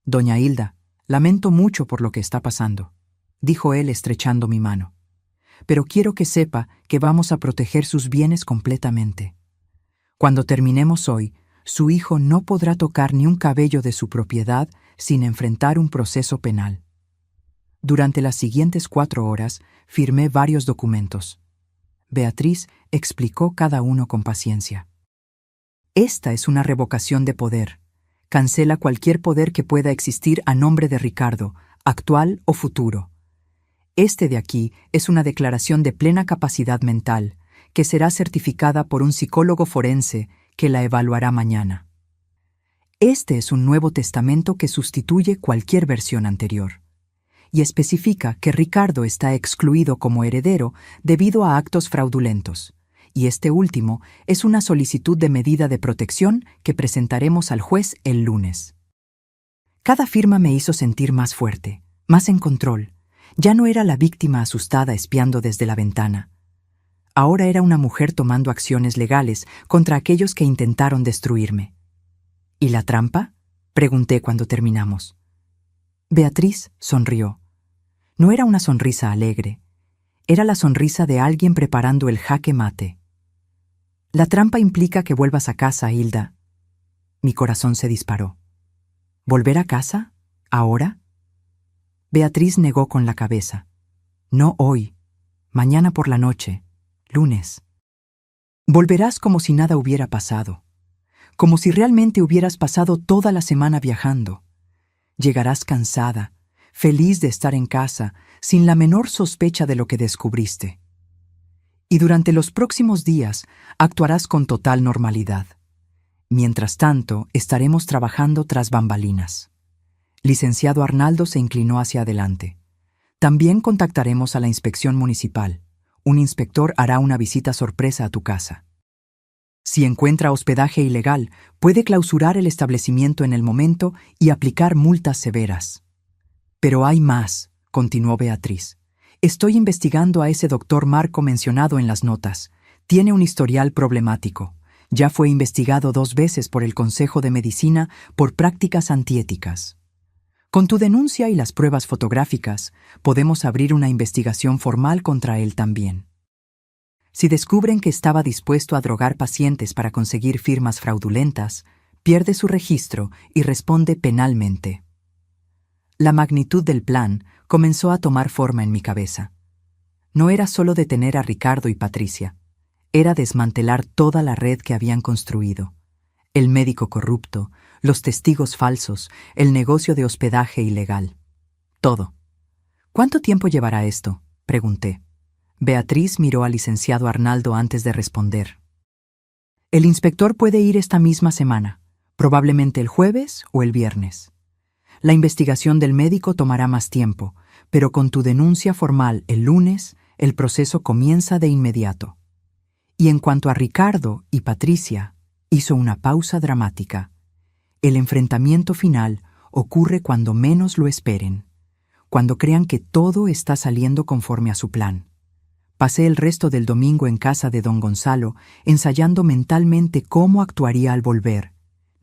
Doña Hilda, lamento mucho por lo que está pasando, dijo él estrechando mi mano. Pero quiero que sepa que vamos a proteger sus bienes completamente. Cuando terminemos hoy, su hijo no podrá tocar ni un cabello de su propiedad sin enfrentar un proceso penal. Durante las siguientes 4 horas, firmé varios documentos. Beatriz explicó cada uno con paciencia. Esta es una revocación de poder. Cancela cualquier poder que pueda existir a nombre de Ricardo, actual o futuro. Este de aquí es una declaración de plena capacidad mental, que será certificada por un psicólogo forense que la evaluará mañana. Este es un nuevo testamento que sustituye cualquier versión anterior, y especifica que Ricardo está excluido como heredero debido a actos fraudulentos, y este último es una solicitud de medida de protección que presentaremos al juez el lunes. Cada firma me hizo sentir más fuerte, más en control. Ya no era la víctima asustada espiando desde la ventana. Ahora era una mujer tomando acciones legales contra aquellos que intentaron destruirme. ¿Y la trampa?, pregunté cuando terminamos. Beatriz sonrió. No era una sonrisa alegre. Era la sonrisa de alguien preparando el jaque mate. La trampa implica que vuelvas a casa, Hilda. Mi corazón se disparó. ¿Volver a casa? ¿Ahora? Beatriz negó con la cabeza. No hoy. Mañana por la noche. Lunes. Volverás como si nada hubiera pasado. Como si realmente hubieras pasado toda la semana viajando. Llegarás cansada, feliz de estar en casa, sin la menor sospecha de lo que descubriste. y durante los próximos días actuarás con total normalidad. Mientras tanto, estaremos trabajando tras bambalinas. Licenciado Arnaldo se inclinó hacia adelante. También contactaremos a la inspección municipal. Un inspector hará una visita sorpresa a tu casa. Si encuentra hospedaje ilegal, puede clausurar el establecimiento en el momento y aplicar multas severas. Pero hay más, continuó Beatriz. Estoy investigando a ese doctor Marco mencionado en las notas. Tiene un historial problemático. Ya fue investigado 2 veces por el Consejo de Medicina por prácticas antiéticas. Con tu denuncia y las pruebas fotográficas, podemos abrir una investigación formal contra él también. Si descubren que estaba dispuesto a drogar pacientes para conseguir firmas fraudulentas, pierde su registro y responde penalmente. La magnitud del plan comenzó a tomar forma en mi cabeza. No era solo detener a Ricardo y Patricia, era desmantelar toda la red que habían construido. El médico corrupto, los testigos falsos, el negocio de hospedaje ilegal. Todo. ¿Cuánto tiempo llevará esto?, pregunté. Beatriz miró al licenciado Arnaldo antes de responder. El inspector puede ir esta misma semana, probablemente el jueves o el viernes. La investigación del médico tomará más tiempo, pero con tu denuncia formal el lunes, el proceso comienza de inmediato. Y en cuanto a Ricardo y Patricia, hizo una pausa dramática. El enfrentamiento final ocurre cuando menos lo esperen, cuando crean que todo está saliendo conforme a su plan. Pasé el resto del domingo en casa de don Gonzalo, ensayando mentalmente cómo actuaría al volver.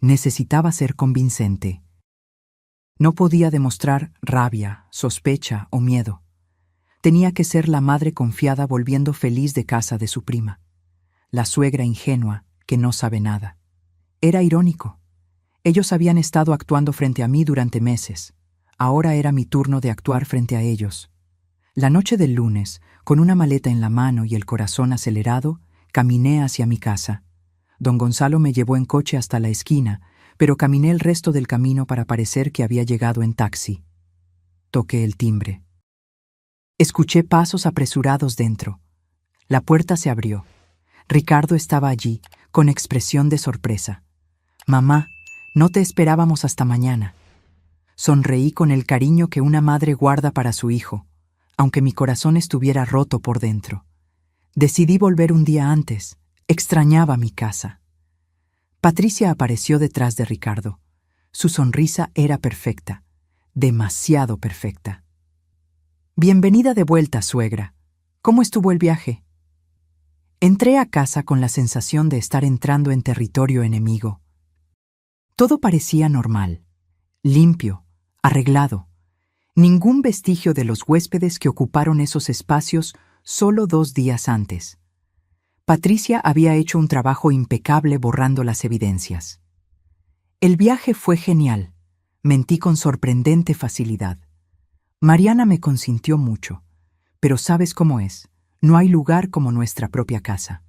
Necesitaba ser convincente. No podía demostrar rabia, sospecha o miedo. Tenía que ser la madre confiada volviendo feliz de casa de su prima. La suegra ingenua que no sabe nada. Era irónico. Ellos habían estado actuando frente a mí durante meses. Ahora era mi turno de actuar frente a ellos. La noche del lunes, con una maleta en la mano y el corazón acelerado, caminé hacia mi casa. Don Gonzalo me llevó en coche hasta la esquina, pero caminé el resto del camino para parecer que había llegado en taxi. Toqué el timbre. Escuché pasos apresurados dentro. La puerta se abrió. Ricardo estaba allí, con expresión de sorpresa. «Mamá, no te esperábamos hasta mañana». Sonreí con el cariño que una madre guarda para su hijo, aunque mi corazón estuviera roto por dentro. Decidí volver un día antes. Extrañaba mi casa. Patricia apareció detrás de Ricardo. Su sonrisa era perfecta, demasiado perfecta. «Bienvenida de vuelta, suegra. ¿Cómo estuvo el viaje?» Entré a casa con la sensación de estar entrando en territorio enemigo. Todo parecía normal, limpio, arreglado. Ningún vestigio de los huéspedes que ocuparon esos espacios solo 2 días antes. Patricia había hecho un trabajo impecable borrando las evidencias. El viaje fue genial. Mentí con sorprendente facilidad. Mariana me consintió mucho, pero sabes cómo es. No hay lugar como nuestra propia casa.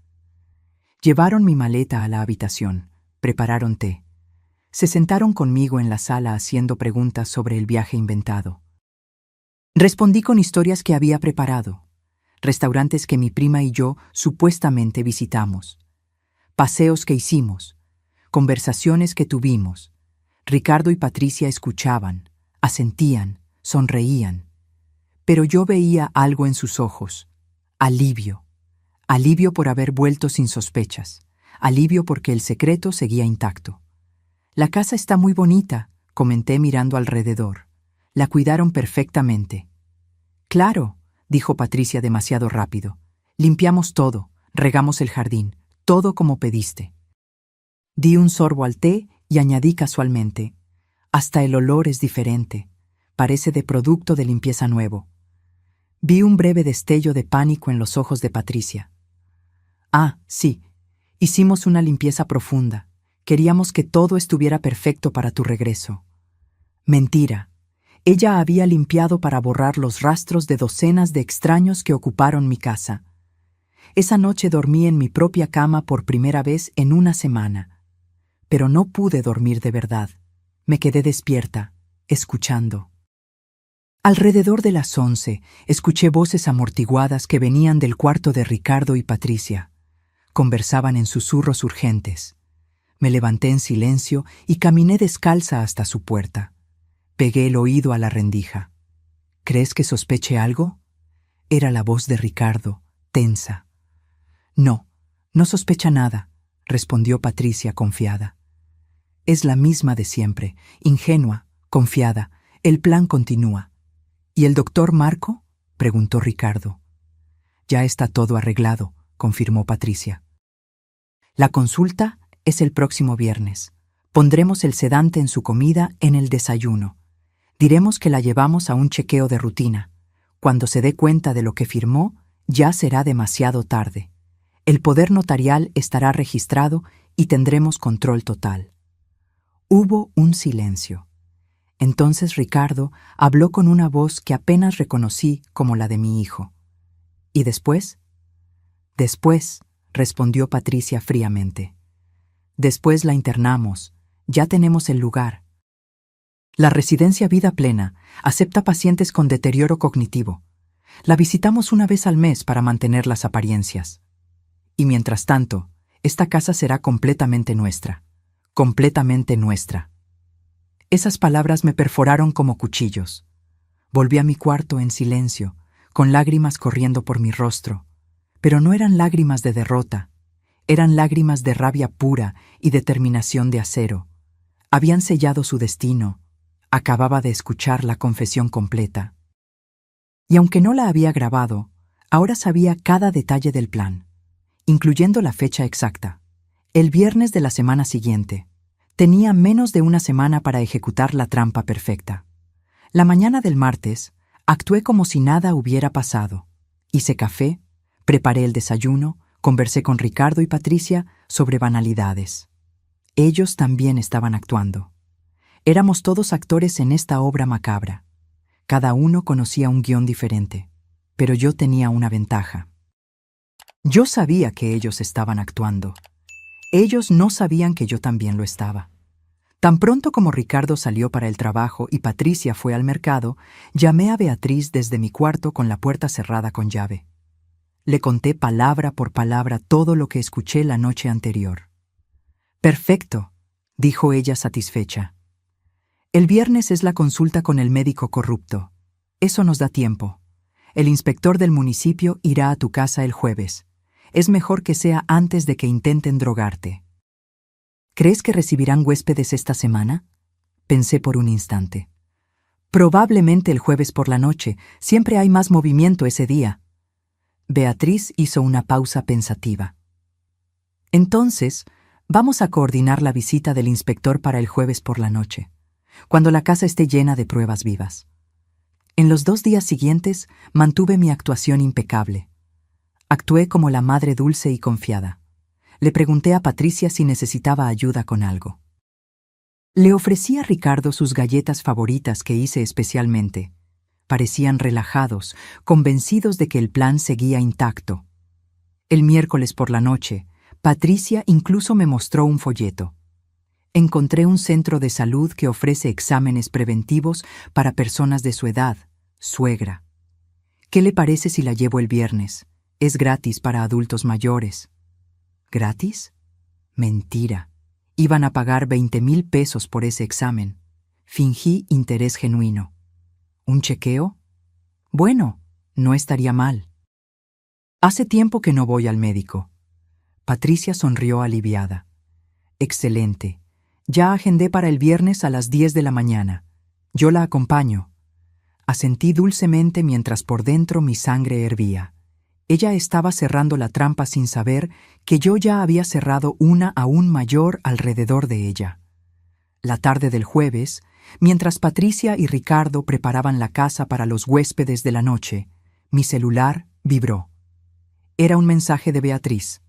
Llevaron mi maleta a la habitación, prepararon té. Se sentaron conmigo en la sala haciendo preguntas sobre el viaje inventado. Respondí con historias que había preparado, restaurantes que mi prima y yo supuestamente visitamos, paseos que hicimos, conversaciones que tuvimos. Ricardo y Patricia escuchaban, asentían, sonreían. Pero yo veía algo en sus ojos. Alivio. Alivio por haber vuelto sin sospechas. Alivio porque el secreto seguía intacto. «La casa está muy bonita», comenté mirando alrededor. «La cuidaron perfectamente». «Claro», dijo Patricia demasiado rápido. «Limpiamos todo, regamos el jardín, todo como pediste». Di un sorbo al té y añadí casualmente: «Hasta el olor es diferente. Parece de producto de limpieza nuevo». Vi un breve destello de pánico en los ojos de Patricia. «Ah, sí, hicimos una limpieza profunda. Queríamos que todo estuviera perfecto para tu regreso». Mentira. Ella había limpiado para borrar los rastros de docenas de extraños que ocuparon mi casa. Esa noche dormí en mi propia cama por primera vez en una semana. Pero no pude dormir de verdad. Me quedé despierta, escuchando. Alrededor de las 11, escuché voces amortiguadas que venían del cuarto de Ricardo y Patricia. Conversaban en susurros urgentes. Me levanté en silencio y caminé descalza hasta su puerta. Pegué el oído a la rendija. ¿Crees que sospeche algo? Era la voz de Ricardo, tensa. No, no sospecha nada, respondió Patricia confiada. Es la misma de siempre, ingenua, confiada. El plan continúa. ¿Y el doctor Marco? Preguntó Ricardo. Ya está todo arreglado, confirmó Patricia. La consulta es el próximo viernes. Pondremos el sedante en su comida en el desayuno. Diremos que la llevamos a un chequeo de rutina. Cuando se dé cuenta de lo que firmó, ya será demasiado tarde. El poder notarial estará registrado y tendremos control total. Hubo un silencio. Entonces Ricardo habló con una voz que apenas reconocí como la de mi hijo. ¿Y después? Después, respondió Patricia fríamente. Después la internamos. Ya tenemos el lugar. La residencia Vida Plena acepta pacientes con deterioro cognitivo. La visitamos una vez al mes para mantener las apariencias. Y mientras tanto, esta casa será completamente nuestra. Completamente nuestra. Esas palabras me perforaron como cuchillos. Volví a mi cuarto en silencio, con lágrimas corriendo por mi rostro. Pero no eran lágrimas de derrota. Eran lágrimas de rabia pura y determinación de acero. Habían sellado su destino. Acababa de escuchar la confesión completa. Y aunque no la había grabado, ahora sabía cada detalle del plan, incluyendo la fecha exacta. El viernes de la semana siguiente. Tenía menos de una semana para ejecutar la trampa perfecta. La mañana del martes, actué como si nada hubiera pasado. Hice café, preparé el desayuno, conversé con Ricardo y Patricia sobre banalidades. Ellos también estaban actuando. Éramos todos actores en esta obra macabra. Cada uno conocía un guión diferente, pero yo tenía una ventaja. Yo sabía que ellos estaban actuando. Ellos no sabían que yo también lo estaba. Tan pronto como Ricardo salió para el trabajo y Patricia fue al mercado, llamé a Beatriz desde mi cuarto con la puerta cerrada con llave. Le conté palabra por palabra todo lo que escuché la noche anterior. «Perfecto», dijo ella satisfecha. «El viernes es la consulta con el médico corrupto. Eso nos da tiempo. El inspector del municipio irá a tu casa el jueves. Es mejor que sea antes de que intenten drogarte». «¿Crees que recibirán huéspedes esta semana?», pensé por un instante. «Probablemente el jueves por la noche. Siempre hay más movimiento ese día». Beatriz hizo una pausa pensativa. «Entonces, vamos a coordinar la visita del inspector para el jueves por la noche, cuando la casa esté llena de pruebas vivas». En los 2 días siguientes mantuve mi actuación impecable. Actué como la madre dulce y confiada. Le pregunté a Patricia si necesitaba ayuda con algo. Le ofrecí a Ricardo sus galletas favoritas que hice especialmente. Parecían relajados, convencidos de que el plan seguía intacto. El miércoles por la noche, Patricia incluso me mostró un folleto. Encontré un centro de salud que ofrece exámenes preventivos para personas de su edad, suegra. ¿Qué le parece si la llevo el viernes? Es gratis para adultos mayores. ¿Gratis? Mentira. Iban a pagar 20,000 pesos por ese examen. Fingí interés genuino. ¿Un chequeo? Bueno, no estaría mal. Hace tiempo que no voy al médico. Patricia sonrió aliviada. Excelente. Ya agendé para el viernes a las 10 de la mañana. Yo la acompaño. Asentí dulcemente mientras por dentro mi sangre hervía. Ella estaba cerrando la trampa sin saber que yo ya había cerrado una aún mayor alrededor de ella. La tarde del jueves, mientras Patricia y Ricardo preparaban la casa para los huéspedes de la noche, mi celular vibró. Era un mensaje de Beatriz.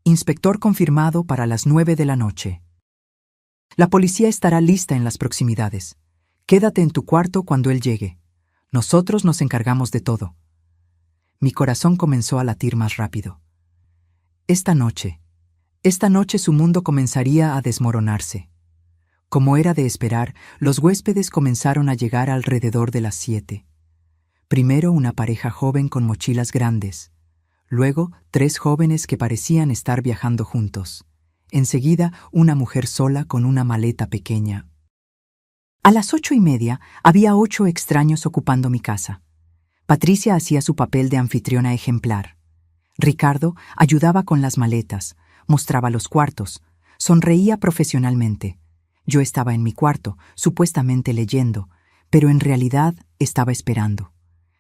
Inspector confirmado para las 9 de la noche. La policía estará lista en las proximidades. Quédate en tu cuarto cuando él llegue. Nosotros nos encargamos de todo. Mi corazón comenzó a latir más rápido. Esta noche su mundo comenzaría a desmoronarse. Como era de esperar, los huéspedes comenzaron a llegar alrededor de las 7. Primero una pareja joven con mochilas grandes. Luego 3 jóvenes que parecían estar viajando juntos. Enseguida una mujer sola con una maleta pequeña. A las 8:30 había 8 extraños ocupando mi casa. Patricia hacía su papel de anfitriona ejemplar. Ricardo ayudaba con las maletas, mostraba los cuartos, sonreía profesionalmente. Yo estaba en mi cuarto, supuestamente leyendo, pero en realidad estaba esperando,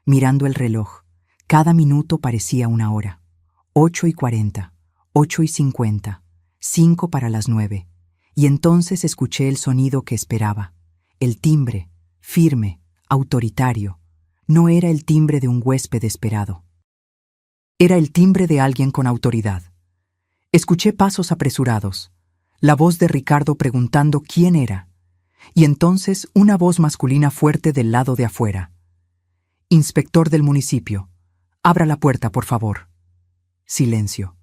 mirando el reloj. Cada minuto parecía una hora. 8:40, 8:50, 5 para las 9. Y entonces escuché el sonido que esperaba. El timbre, firme, autoritario. No era el timbre de un huésped esperado. Era el timbre de alguien con autoridad. Escuché pasos apresurados, la voz de Ricardo preguntando quién era, y entonces una voz masculina fuerte del lado de afuera. «Inspector del municipio, abra la puerta, por favor». Silencio.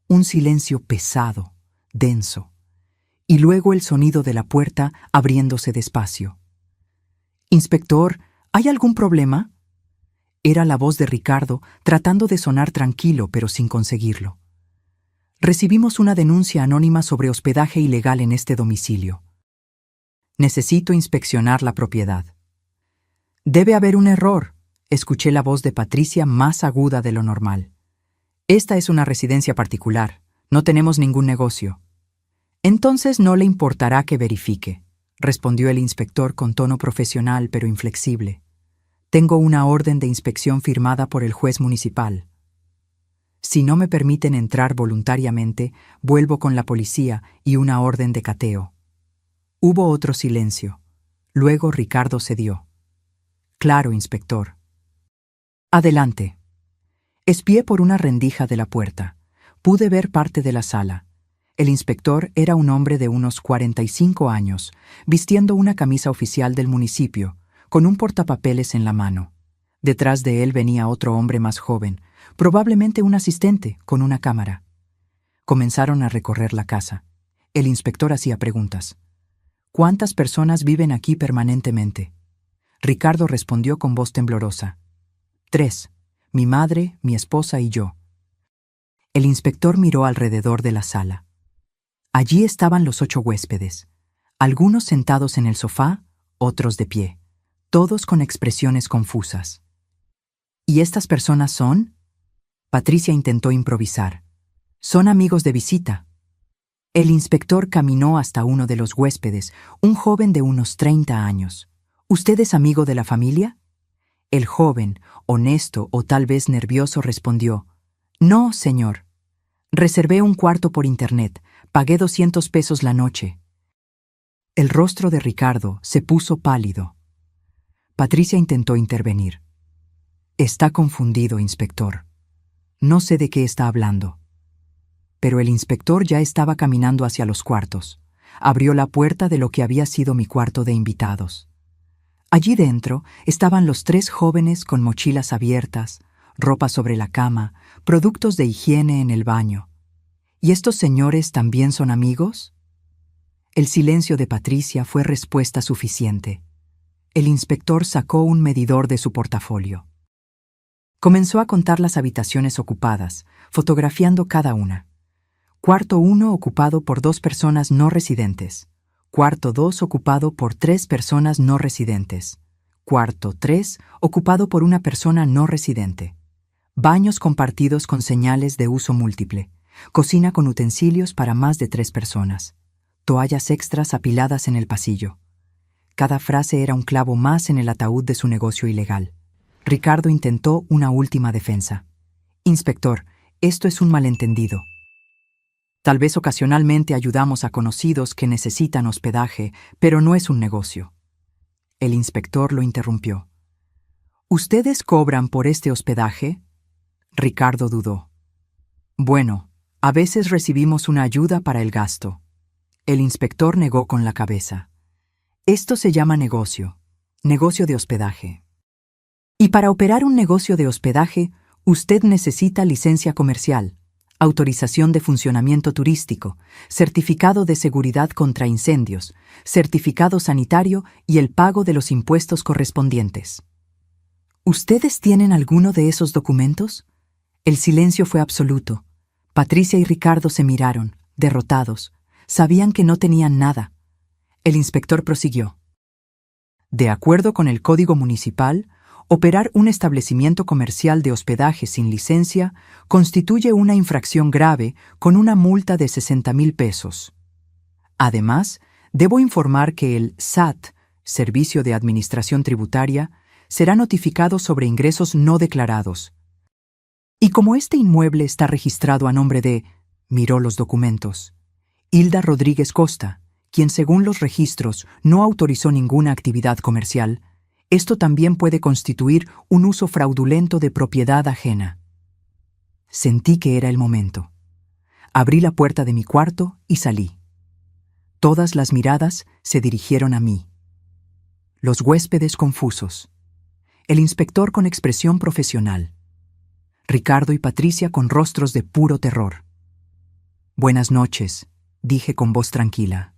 Un silencio pesado, denso. Y luego el sonido de la puerta abriéndose despacio. «Inspector, ¿hay algún problema?» Era la voz de Ricardo tratando de sonar tranquilo, pero sin conseguirlo. «Recibimos una denuncia anónima sobre hospedaje ilegal en este domicilio. Necesito inspeccionar la propiedad». «Debe haber un error», escuché la voz de Patricia más aguda de lo normal. «Esta es una residencia particular. No tenemos ningún negocio». «Entonces no le importará que verifique», respondió el inspector con tono profesional pero inflexible. «Tengo una orden de inspección firmada por el juez municipal. Si no me permiten entrar voluntariamente, vuelvo con la policía y una orden de cateo». Hubo otro silencio. Luego Ricardo cedió. «Claro, inspector». «Adelante». Espié por una rendija de la puerta. Pude ver parte de la sala. El inspector era un hombre de unos 45 años, vistiendo una camisa oficial del municipio, con un portapapeles en la mano. Detrás de él venía otro hombre más joven, probablemente un asistente, con una cámara. Comenzaron a recorrer la casa. El inspector hacía preguntas. «¿Cuántas personas viven aquí permanentemente?» Ricardo respondió con voz temblorosa. 3. Mi madre, mi esposa y yo». El inspector miró alrededor de la sala. Allí estaban los 8 huéspedes, algunos sentados en el sofá, otros de pie, todos con expresiones confusas. «¿Y estas personas son?» Patricia intentó improvisar. «Son amigos de visita». El inspector caminó hasta uno de los huéspedes, un joven de unos 30 años. «¿Usted es amigo de la familia?» El joven, honesto o tal vez nervioso, respondió: «No, señor. Reservé un cuarto por internet. Pagué 200 pesos la noche». El rostro de Ricardo se puso pálido. Patricia intentó intervenir. «Está confundido, inspector. No sé de qué está hablando». Pero el inspector ya estaba caminando hacia los cuartos. Abrió la puerta de lo que había sido mi cuarto de invitados. Allí dentro estaban los 3 jóvenes con mochilas abiertas, ropa sobre la cama, productos de higiene en el baño. ¿Y estos señores también son amigos? El silencio de Patricia fue respuesta suficiente. El inspector sacó un medidor de su portafolio. Comenzó a contar las habitaciones ocupadas, fotografiando cada una. Cuarto 1 ocupado por 2 personas no residentes. Cuarto 2 ocupado por 3 personas no residentes. Cuarto 3 ocupado por una persona no residente. Baños compartidos con señales de uso múltiple. Cocina con utensilios para más de 3 personas. Toallas extras apiladas en el pasillo. Cada frase era un clavo más en el ataúd de su negocio ilegal. Ricardo intentó una última defensa. «Inspector, esto es un malentendido. Tal vez ocasionalmente ayudamos a conocidos que necesitan hospedaje, pero no es un negocio». El inspector lo interrumpió. «¿Ustedes cobran por este hospedaje?» Ricardo dudó. «Bueno, a veces recibimos una ayuda para el gasto». El inspector negó con la cabeza. «Esto se llama negocio de hospedaje. Y para operar un negocio de hospedaje, usted necesita licencia comercial, autorización de funcionamiento turístico, certificado de seguridad contra incendios, certificado sanitario y el pago de los impuestos correspondientes. ¿Ustedes tienen alguno de esos documentos? El silencio fue absoluto. Patricia y Ricardo se miraron, derrotados. Sabían que no tenían nada. El inspector prosiguió. De acuerdo con el Código Municipal, operar un establecimiento comercial de hospedaje sin licencia constituye una infracción grave con una multa de 60,000 pesos. Además, debo informar que el SAT, Servicio de Administración Tributaria, será notificado sobre ingresos no declarados. Y como este inmueble está registrado a nombre de, miró los documentos, Hilda Rodríguez Costa, quien según los registros no autorizó ninguna actividad comercial, esto también puede constituir un uso fraudulento de propiedad ajena. Sentí que era el momento. Abrí la puerta de mi cuarto y salí. Todas las miradas se dirigieron a mí. Los huéspedes confusos. El inspector con expresión profesional. Ricardo y Patricia con rostros de puro terror. Buenas noches, dije con voz tranquila.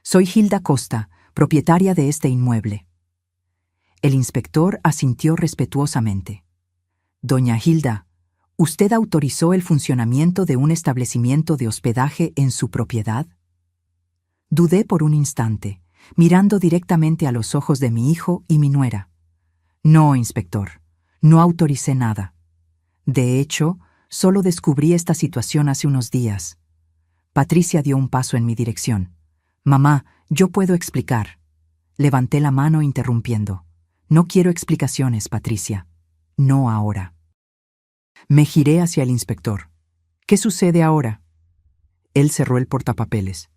Soy Hilda Costa, propietaria de este inmueble. El inspector asintió respetuosamente. Doña Hilda, ¿usted autorizó el funcionamiento de un establecimiento de hospedaje en su propiedad? Dudé por un instante, mirando directamente a los ojos de mi hijo y mi nuera. No, inspector, no autoricé nada. De hecho, solo descubrí esta situación hace unos días. Patricia dio un paso en mi dirección. Mamá, yo puedo explicar. Levanté la mano interrumpiendo. No quiero explicaciones, Patricia. No ahora. Me giré hacia el inspector. ¿Qué sucede ahora? Él cerró el portapapeles.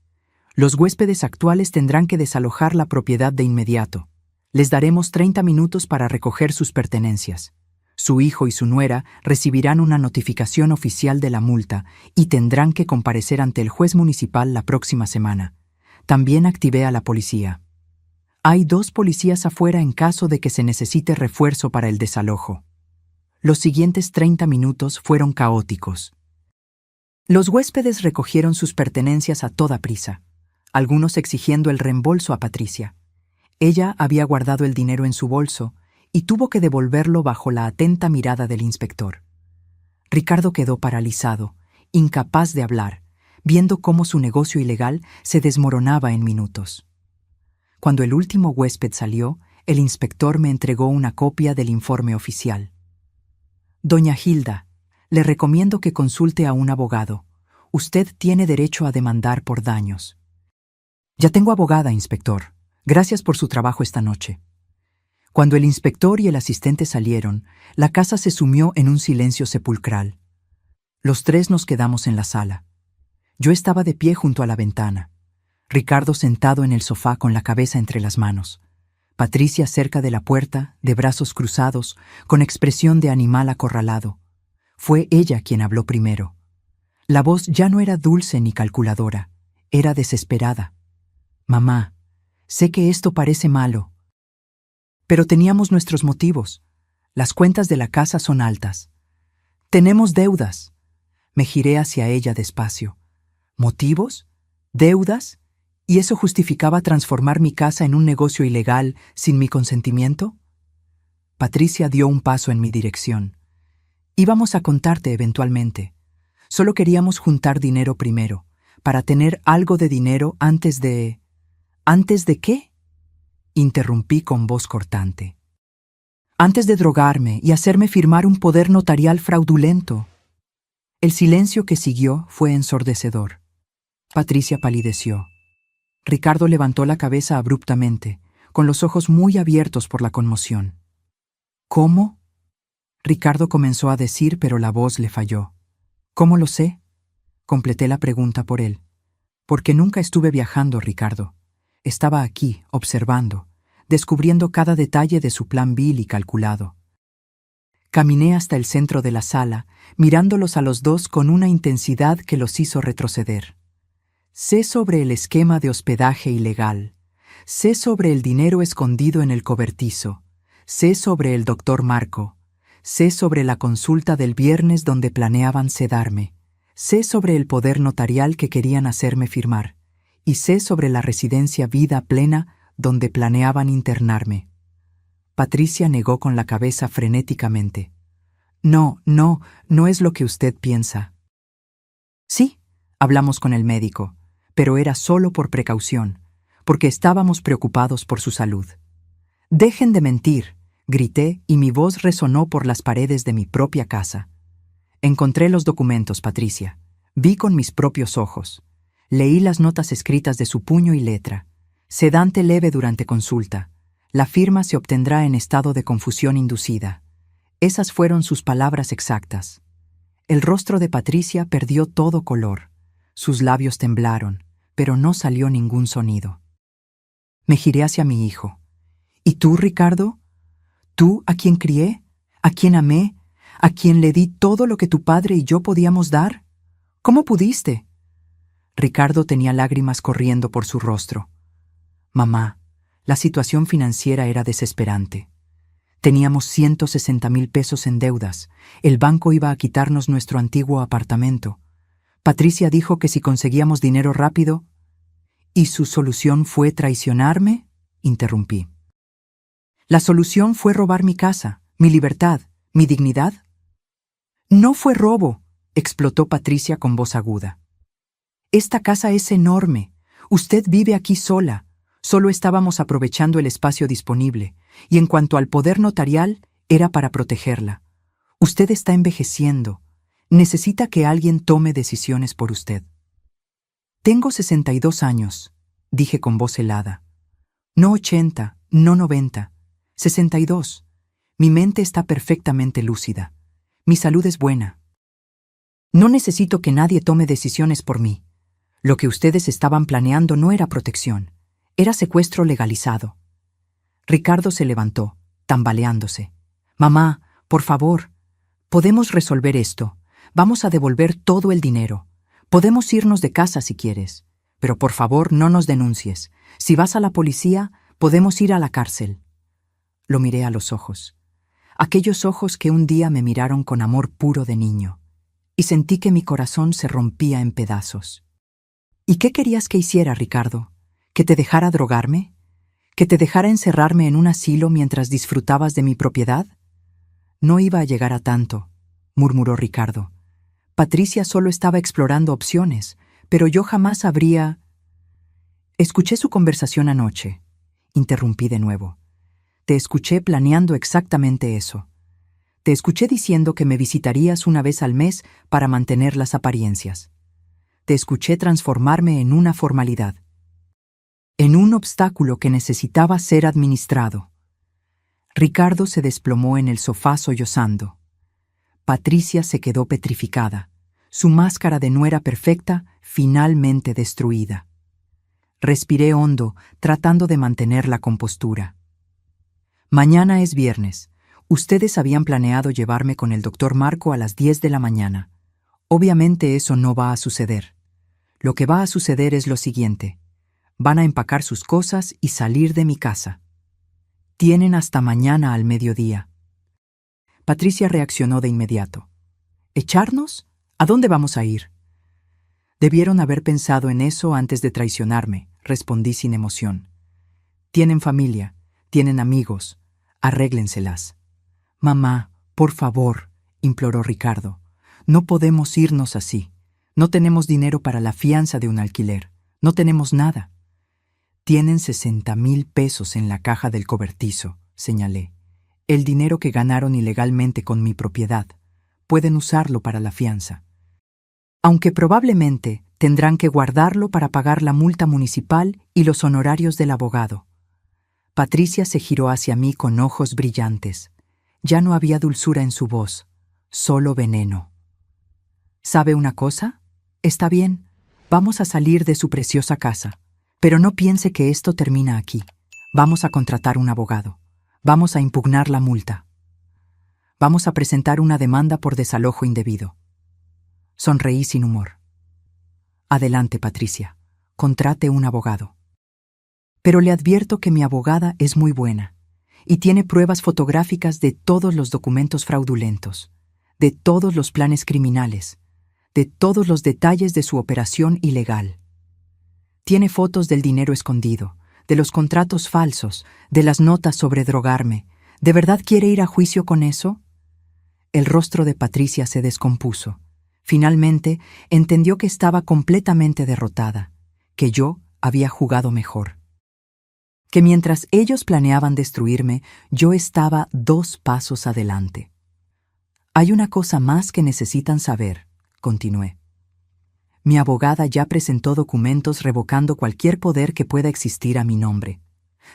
Los huéspedes actuales tendrán que desalojar la propiedad de inmediato. Les daremos 30 minutos para recoger sus pertenencias. Su hijo y su nuera recibirán una notificación oficial de la multa y tendrán que comparecer ante el juez municipal la próxima semana. También activé a la policía. Hay 2 policías afuera en caso de que se necesite refuerzo para el desalojo. Los siguientes 30 minutos fueron caóticos. Los huéspedes recogieron sus pertenencias a toda prisa, algunos exigiendo el reembolso a Patricia. Ella había guardado el dinero en su bolso y tuvo que devolverlo bajo la atenta mirada del inspector. Ricardo quedó paralizado, incapaz de hablar, viendo cómo su negocio ilegal se desmoronaba en minutos. Cuando el último huésped salió, el inspector me entregó una copia del informe oficial. Doña Hilda, le recomiendo que consulte a un abogado. Usted tiene derecho a demandar por daños. Ya tengo abogada, inspector. Gracias por su trabajo esta noche. Cuando el inspector y el asistente salieron, la casa se sumió en un silencio sepulcral. Los 3 nos quedamos en la sala. Yo estaba de pie junto a la ventana. Ricardo sentado en el sofá con la cabeza entre las manos. Patricia cerca de la puerta, de brazos cruzados, con expresión de animal acorralado. Fue ella quien habló primero. La voz ya no era dulce ni calculadora, era desesperada. Mamá, sé que esto parece malo, pero teníamos nuestros motivos. Las cuentas de la casa son altas. Tenemos deudas. Me giré hacia ella despacio. ¿Motivos? ¿Deudas? ¿Y eso justificaba transformar mi casa en un negocio ilegal sin mi consentimiento? Patricia dio un paso en mi dirección. Íbamos a contarte eventualmente. Solo queríamos juntar dinero primero, para tener algo de dinero antes de... ¿Antes de qué? Interrumpí con voz cortante. Antes de drogarme y hacerme firmar un poder notarial fraudulento. El silencio que siguió fue ensordecedor. Patricia palideció. Ricardo levantó la cabeza abruptamente, con los ojos muy abiertos por la conmoción. ¿Cómo? Ricardo comenzó a decir, pero la voz le falló. ¿Cómo lo sé? Completé la pregunta por él. Porque nunca estuve viajando, Ricardo. Estaba aquí, observando, descubriendo cada detalle de su plan vil y calculado. Caminé hasta el centro de la sala, mirándolos a los 2 con una intensidad que los hizo retroceder. Sé sobre el esquema de hospedaje ilegal. Sé sobre el dinero escondido en el cobertizo. Sé sobre el doctor Marco. Sé sobre la consulta del viernes donde planeaban sedarme. Sé sobre el poder notarial que querían hacerme firmar, y sé sobre la residencia vida plena donde planeaban internarme. Patricia negó con la cabeza frenéticamente. No, no, no es lo que usted piensa. Sí, hablamos con el médico, pero era solo por precaución, porque estábamos preocupados por su salud. Dejen de mentir, grité y mi voz resonó por las paredes de mi propia casa. Encontré los documentos, Patricia. Vi con mis propios ojos. Leí las notas escritas de su puño y letra. Sedante leve durante consulta. La firma se obtendrá en estado de confusión inducida. Esas fueron sus palabras exactas. El rostro de Patricia perdió todo color. Sus labios temblaron, pero no salió ningún sonido. Me giré hacia mi hijo. ¿Y tú, Ricardo? ¿Tú, a quien crié? ¿A quien amé? ¿A quien le di todo lo que tu padre y yo podíamos dar? ¿Cómo pudiste? Ricardo tenía lágrimas corriendo por su rostro. Mamá, la situación financiera era desesperante. Teníamos 160,000 pesos en deudas. El banco iba a quitarnos nuestro antiguo apartamento. Patricia dijo que si conseguíamos dinero rápido... ¿Y su solución fue traicionarme? Interrumpí. La solución fue robar mi casa, mi libertad, mi dignidad. No fue robo, explotó Patricia con voz aguda. Esta casa es enorme. Usted vive aquí sola. Solo estábamos aprovechando el espacio disponible, y en cuanto al poder notarial, era para protegerla. Usted está envejeciendo. Necesita que alguien tome decisiones por usted. Tengo 62 años, dije con voz helada. No 80, no 90, 62. Mi mente está perfectamente lúcida. Mi salud es buena. No necesito que nadie tome decisiones por mí. Lo que ustedes estaban planeando no era protección, era secuestro legalizado. Ricardo se levantó, tambaleándose. Mamá, por favor, podemos resolver esto. Vamos a devolver todo el dinero. Podemos irnos de casa si quieres, pero por favor no nos denuncies. Si vas a la policía, podemos ir a la cárcel. Lo miré a los ojos. Aquellos ojos que un día me miraron con amor puro de niño, y sentí que mi corazón se rompía en pedazos. ¿Y qué querías que hiciera, Ricardo? ¿Que te dejara drogarme? ¿Que te dejara encerrarme en un asilo mientras disfrutabas de mi propiedad? No iba a llegar a tanto, murmuró Ricardo. Patricia solo estaba explorando opciones, pero yo jamás habría... Escuché su conversación anoche. Interrumpí de nuevo. Te escuché planeando exactamente eso. Te escuché diciendo que me visitarías una vez al mes para mantener las apariencias. Te escuché transformarme en una formalidad, en un obstáculo que necesitaba ser administrado. Ricardo se desplomó en el sofá sollozando. Patricia se quedó petrificada, su máscara de nuera perfecta finalmente destruida. Respiré hondo, tratando de mantener la compostura. Mañana es viernes. Ustedes habían planeado llevarme con el doctor Marco a las 10 de la mañana. Obviamente eso no va a suceder. Lo que va a suceder es lo siguiente. Van a empacar sus cosas y salir de mi casa. Tienen hasta mañana al mediodía. Patricia reaccionó de inmediato. ¿Echarnos? ¿A dónde vamos a ir? Debieron haber pensado en eso antes de traicionarme, respondí sin emoción. Tienen familia, tienen amigos, arréglenselas. Mamá, por favor, imploró Ricardo. No podemos irnos así. No tenemos dinero para la fianza de un alquiler. No tenemos nada. Tienen 60,000 pesos en la caja del cobertizo, señalé. El dinero que ganaron ilegalmente con mi propiedad. Pueden usarlo para la fianza. Aunque probablemente tendrán que guardarlo para pagar la multa municipal y los honorarios del abogado. Patricia se giró hacia mí con ojos brillantes. Ya no había dulzura en su voz, solo veneno. ¿Sabe una cosa? Está bien, vamos a salir de su preciosa casa. Pero no piense que esto termina aquí. Vamos a contratar un abogado. Vamos a impugnar la multa. Vamos a presentar una demanda por desalojo indebido. Sonreí sin humor. Adelante, Patricia. Contrate un abogado. Pero le advierto que mi abogada es muy buena y tiene pruebas fotográficas de todos los documentos fraudulentos, de todos los planes criminales, de todos los detalles de su operación ilegal. Tiene fotos del dinero escondido, de los contratos falsos, de las notas sobre drogarme. ¿De verdad quiere ir a juicio con eso? El rostro de Patricia se descompuso. Finalmente, entendió que estaba completamente derrotada, que yo había jugado mejor. Que mientras ellos planeaban destruirme, yo estaba 2 pasos adelante. Hay una cosa más que necesitan saber, continué. Mi abogada ya presentó documentos revocando cualquier poder que pueda existir a mi nombre.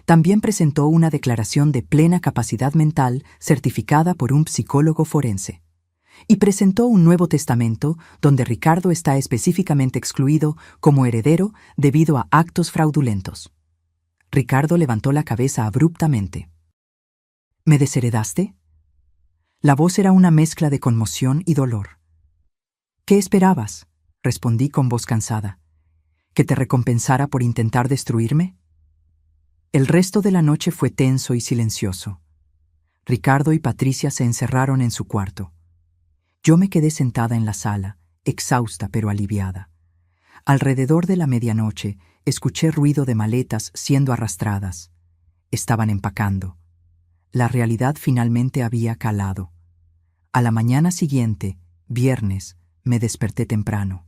También presentó una declaración de plena capacidad mental certificada por un psicólogo forense. Y presentó un nuevo testamento donde Ricardo está específicamente excluido como heredero debido a actos fraudulentos. Ricardo levantó la cabeza abruptamente. ¿Me desheredaste? La voz era una mezcla de conmoción y dolor. ¿Qué esperabas?, respondí con voz cansada. ¿Que te recompensara por intentar destruirme? El resto de la noche fue tenso y silencioso. Ricardo y Patricia se encerraron en su cuarto. Yo me quedé sentada en la sala, exhausta pero aliviada. Alrededor de la medianoche, escuché ruido de maletas siendo arrastradas. Estaban empacando. La realidad finalmente había calado. A la mañana siguiente, viernes, me desperté temprano.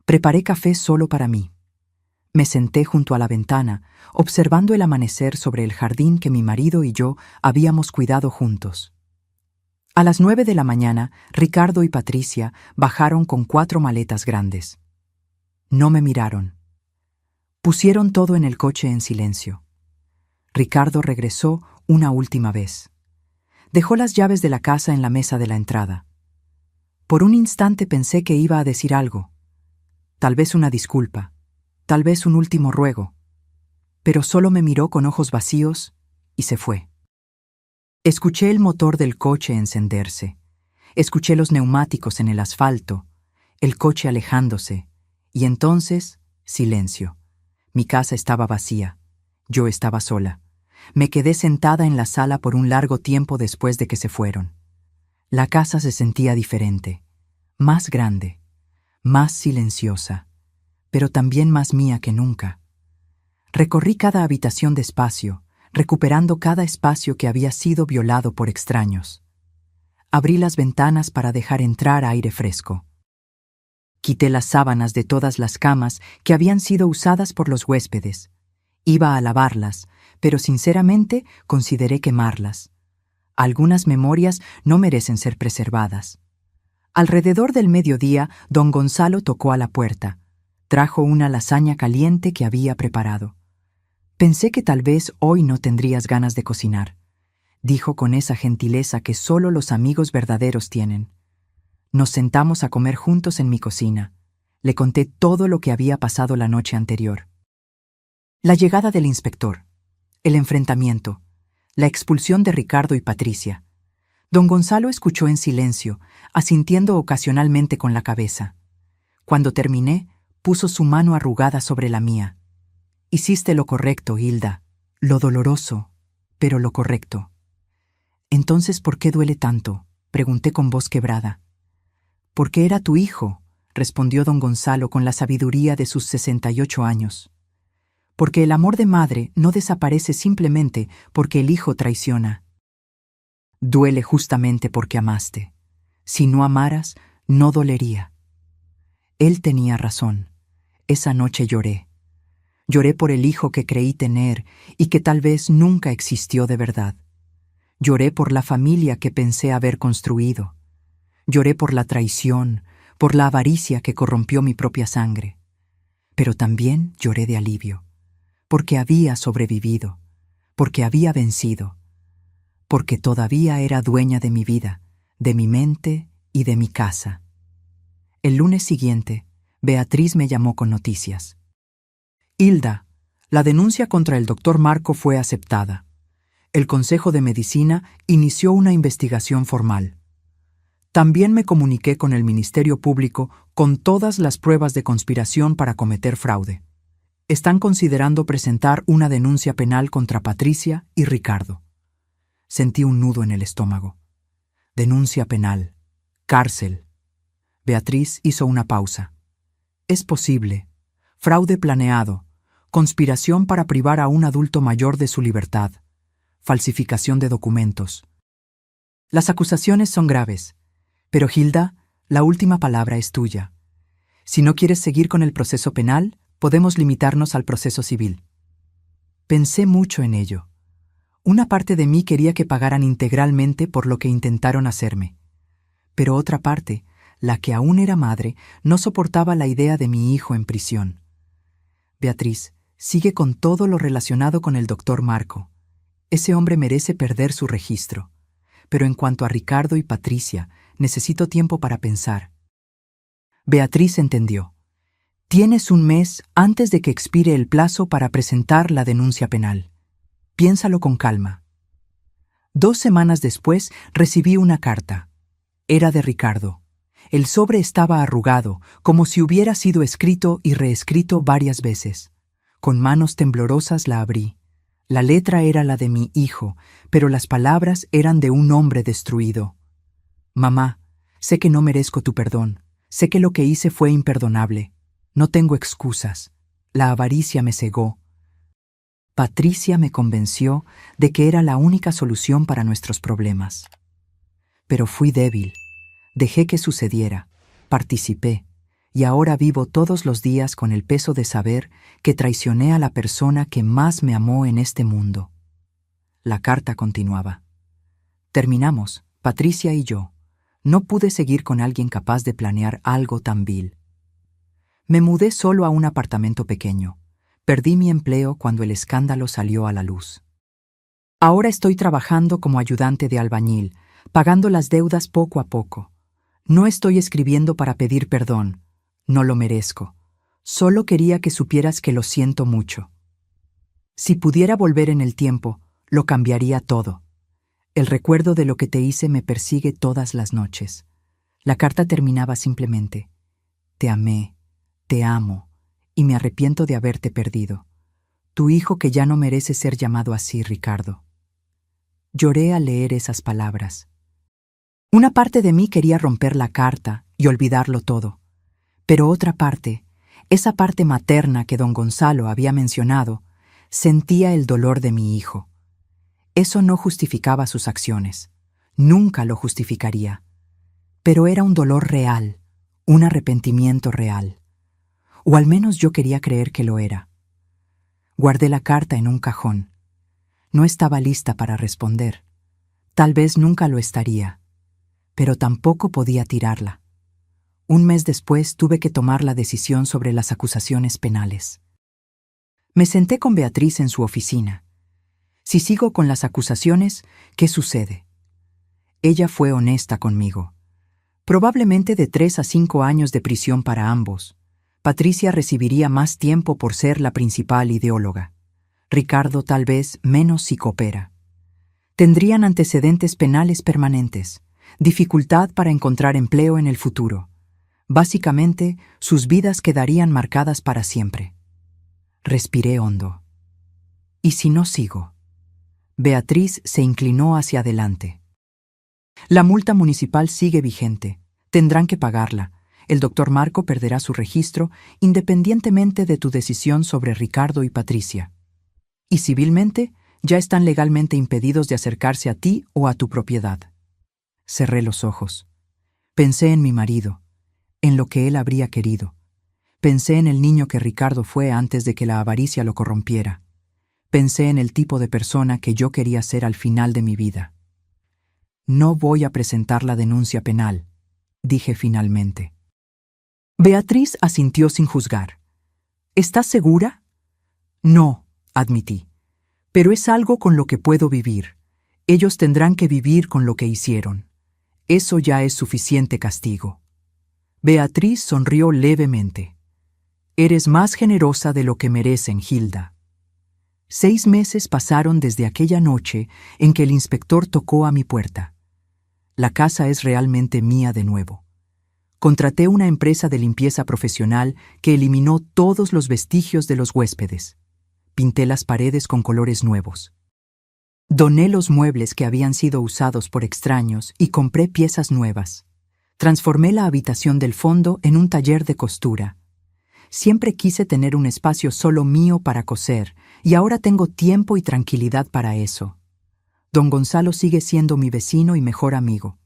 Preparé café solo para mí. Me senté junto a la ventana, observando el amanecer sobre el jardín que mi marido y yo habíamos cuidado juntos. A las 9 de la mañana, Ricardo y Patricia bajaron con 4 maletas grandes. No me miraron. Pusieron todo en el coche en silencio. Ricardo regresó una última vez. Dejó las llaves de la casa en la mesa de la entrada. Por un instante pensé que iba a decir algo. Tal vez una disculpa, tal vez un último ruego. Pero solo me miró con ojos vacíos y se fue. Escuché el motor del coche encenderse. Escuché los neumáticos en el asfalto, el coche alejándose, y entonces, silencio. Mi casa estaba vacía. Yo estaba sola. Me quedé sentada en la sala por un largo tiempo después de que se fueron. La casa se sentía diferente, más grande, más silenciosa, pero también más mía que nunca. Recorrí cada habitación despacio, recuperando cada espacio que había sido violado por extraños. Abrí las ventanas para dejar entrar aire fresco. Quité las sábanas de todas las camas que habían sido usadas por los huéspedes. Iba a lavarlas, pero sinceramente consideré quemarlas. Algunas memorias no merecen ser preservadas. Alrededor del mediodía, don Gonzalo tocó a la puerta. Trajo una lasaña caliente que había preparado. Pensé que tal vez hoy no tendrías ganas de cocinar, dijo con esa gentileza que solo los amigos verdaderos tienen. Nos sentamos a comer juntos en mi cocina. Le conté todo lo que había pasado la noche anterior. La llegada del inspector, el enfrentamiento, la expulsión de Ricardo y Patricia. Don Gonzalo escuchó en silencio, asintiendo ocasionalmente con la cabeza. Cuando terminé, puso su mano arrugada sobre la mía. Hiciste lo correcto, Hilda. Lo doloroso, pero lo correcto. Entonces, ¿por qué duele tanto?, pregunté con voz quebrada. Porque era tu hijo, respondió don Gonzalo con la sabiduría de sus 68 años. Porque el amor de madre no desaparece simplemente porque el hijo traiciona. Duele justamente porque amaste. Si no amaras, no dolería. Él tenía razón. Esa noche lloré. Lloré por el hijo que creí tener y que tal vez nunca existió de verdad. Lloré por la familia que pensé haber construido. Lloré por la traición, por la avaricia que corrompió mi propia sangre. Pero también lloré de alivio, porque había sobrevivido, porque había vencido, porque todavía era dueña de mi vida, de mi mente y de mi casa. El lunes siguiente, Beatriz me llamó con noticias. Hilda, la denuncia contra el doctor Marco fue aceptada. El Consejo de Medicina inició una investigación formal. También me comuniqué con el Ministerio Público con todas las pruebas de conspiración para cometer fraude. Están considerando presentar una denuncia penal contra Patricia y Ricardo. Sentí un nudo en el estómago. Denuncia penal. Cárcel. Beatriz hizo una pausa. Es posible. Fraude planeado. Conspiración para privar a un adulto mayor de su libertad. Falsificación de documentos. Las acusaciones son graves. Pero Hilda, la última palabra es tuya. Si no quieres seguir con el proceso penal, podemos limitarnos al proceso civil. Pensé mucho en ello. Una parte de mí quería que pagaran integralmente por lo que intentaron hacerme. Pero otra parte, la que aún era madre, no soportaba la idea de mi hijo en prisión. Beatriz, sigue con todo lo relacionado con el doctor Marco. Ese hombre merece perder su registro. Pero en cuanto a Ricardo y Patricia, necesito tiempo para pensar. Beatriz entendió. Tienes un mes antes de que expire el plazo para presentar la denuncia penal. Piénsalo con calma. 2 semanas después recibí una carta. Era de Ricardo. El sobre estaba arrugado, como si hubiera sido escrito y reescrito varias veces. Con manos temblorosas la abrí. La letra era la de mi hijo, pero las palabras eran de un hombre destruido. Mamá, sé que no merezco tu perdón. Sé que lo que hice fue imperdonable. No tengo excusas. La avaricia me cegó. Patricia me convenció de que era la única solución para nuestros problemas. Pero fui débil. Dejé que sucediera. Participé. Y ahora vivo todos los días con el peso de saber que traicioné a la persona que más me amó en este mundo. La carta continuaba. Terminamos, Patricia y yo. No pude seguir con alguien capaz de planear algo tan vil. Me mudé solo a un apartamento pequeño. Perdí mi empleo cuando el escándalo salió a la luz. Ahora estoy trabajando como ayudante de albañil, pagando las deudas poco a poco. No estoy escribiendo para pedir perdón. No lo merezco. Solo quería que supieras que lo siento mucho. Si pudiera volver en el tiempo, lo cambiaría todo. El recuerdo de lo que te hice me persigue todas las noches. La carta terminaba simplemente: te amé, te amo, y me arrepiento de haberte perdido. Tu hijo que ya no merece ser llamado así, Ricardo. Lloré al leer esas palabras. Una parte de mí quería romper la carta y olvidarlo todo. Pero otra parte, esa parte materna que don Gonzalo había mencionado, sentía el dolor de mi hijo. Eso no justificaba sus acciones. Nunca lo justificaría. Pero era un dolor real, un arrepentimiento real. O al menos yo quería creer que lo era. Guardé la carta en un cajón. No estaba lista para responder. Tal vez nunca lo estaría. Pero tampoco podía tirarla. Un mes después tuve que tomar la decisión sobre las acusaciones penales. Me senté con Beatriz en su oficina. Si sigo con las acusaciones, ¿qué sucede? Ella fue honesta conmigo. Probablemente de 3 a 5 años de prisión para ambos. Patricia recibiría más tiempo por ser la principal ideóloga. Ricardo tal vez menos si coopera. Tendrían antecedentes penales permanentes, dificultad para encontrar empleo en el futuro. Básicamente, sus vidas quedarían marcadas para siempre. Respiré hondo. ¿Y si no sigo? Beatriz se inclinó hacia adelante. La multa municipal sigue vigente. Tendrán que pagarla. El doctor Marco perderá su registro independientemente de tu decisión sobre Ricardo y Patricia. Y civilmente, ya están legalmente impedidos de acercarse a ti o a tu propiedad. Cerré los ojos. Pensé en mi marido, en lo que él habría querido. Pensé en el niño que Ricardo fue antes de que la avaricia lo corrompiera. Pensé en el tipo de persona que yo quería ser al final de mi vida. No voy a presentar la denuncia penal, dije finalmente. Beatriz asintió sin juzgar. ¿Estás segura? No, admití. Pero es algo con lo que puedo vivir. Ellos tendrán que vivir con lo que hicieron. Eso ya es suficiente castigo. Beatriz sonrió levemente. Eres más generosa de lo que merecen, Hilda. 6 meses pasaron desde aquella noche en que el inspector tocó a mi puerta. La casa es realmente mía de nuevo. Contraté una empresa de limpieza profesional que eliminó todos los vestigios de los huéspedes. Pinté las paredes con colores nuevos. Doné los muebles que habían sido usados por extraños y compré piezas nuevas. Transformé la habitación del fondo en un taller de costura. Siempre quise tener un espacio solo mío para coser, y ahora tengo tiempo y tranquilidad para eso. Don Gonzalo sigue siendo mi vecino y mejor amigo.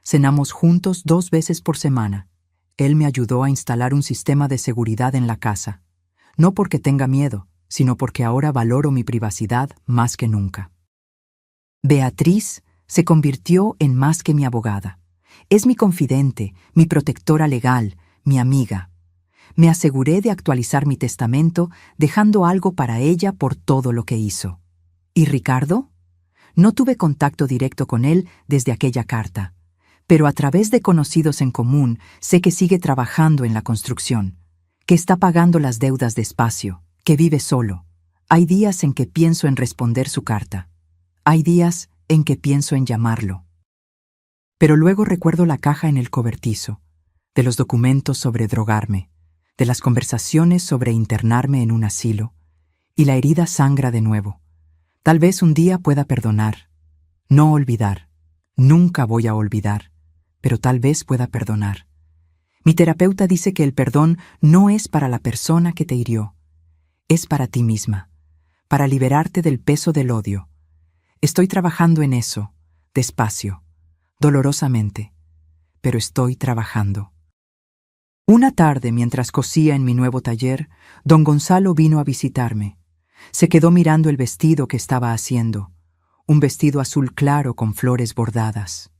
Cenamos juntos 2 veces por semana. Él me ayudó a instalar un sistema de seguridad en la casa. No porque tenga miedo, sino porque ahora valoro mi privacidad más que nunca. Beatriz se convirtió en más que mi abogada. Es mi confidente, mi protectora legal, mi amiga. Me aseguré de actualizar mi testamento, dejando algo para ella por todo lo que hizo. ¿Y Ricardo? No tuve contacto directo con él desde aquella carta, pero a través de conocidos en común sé que sigue trabajando en la construcción, que está pagando las deudas despacio, que vive solo. Hay días en que pienso en responder su carta. Hay días en que pienso en llamarlo. Pero luego recuerdo la caja en el cobertizo, de los documentos sobre drogarme, de las conversaciones sobre internarme en un asilo, y la herida sangra de nuevo. Tal vez un día pueda perdonar, no olvidar. Nunca voy a olvidar, pero tal vez pueda perdonar. Mi terapeuta dice que el perdón no es para la persona que te hirió, es para ti misma, para liberarte del peso del odio. Estoy trabajando en eso, despacio, dolorosamente, pero estoy trabajando. Una tarde, mientras cosía en mi nuevo taller, don Gonzalo vino a visitarme. Se quedó mirando el vestido que estaba haciendo, un vestido azul claro con flores bordadas.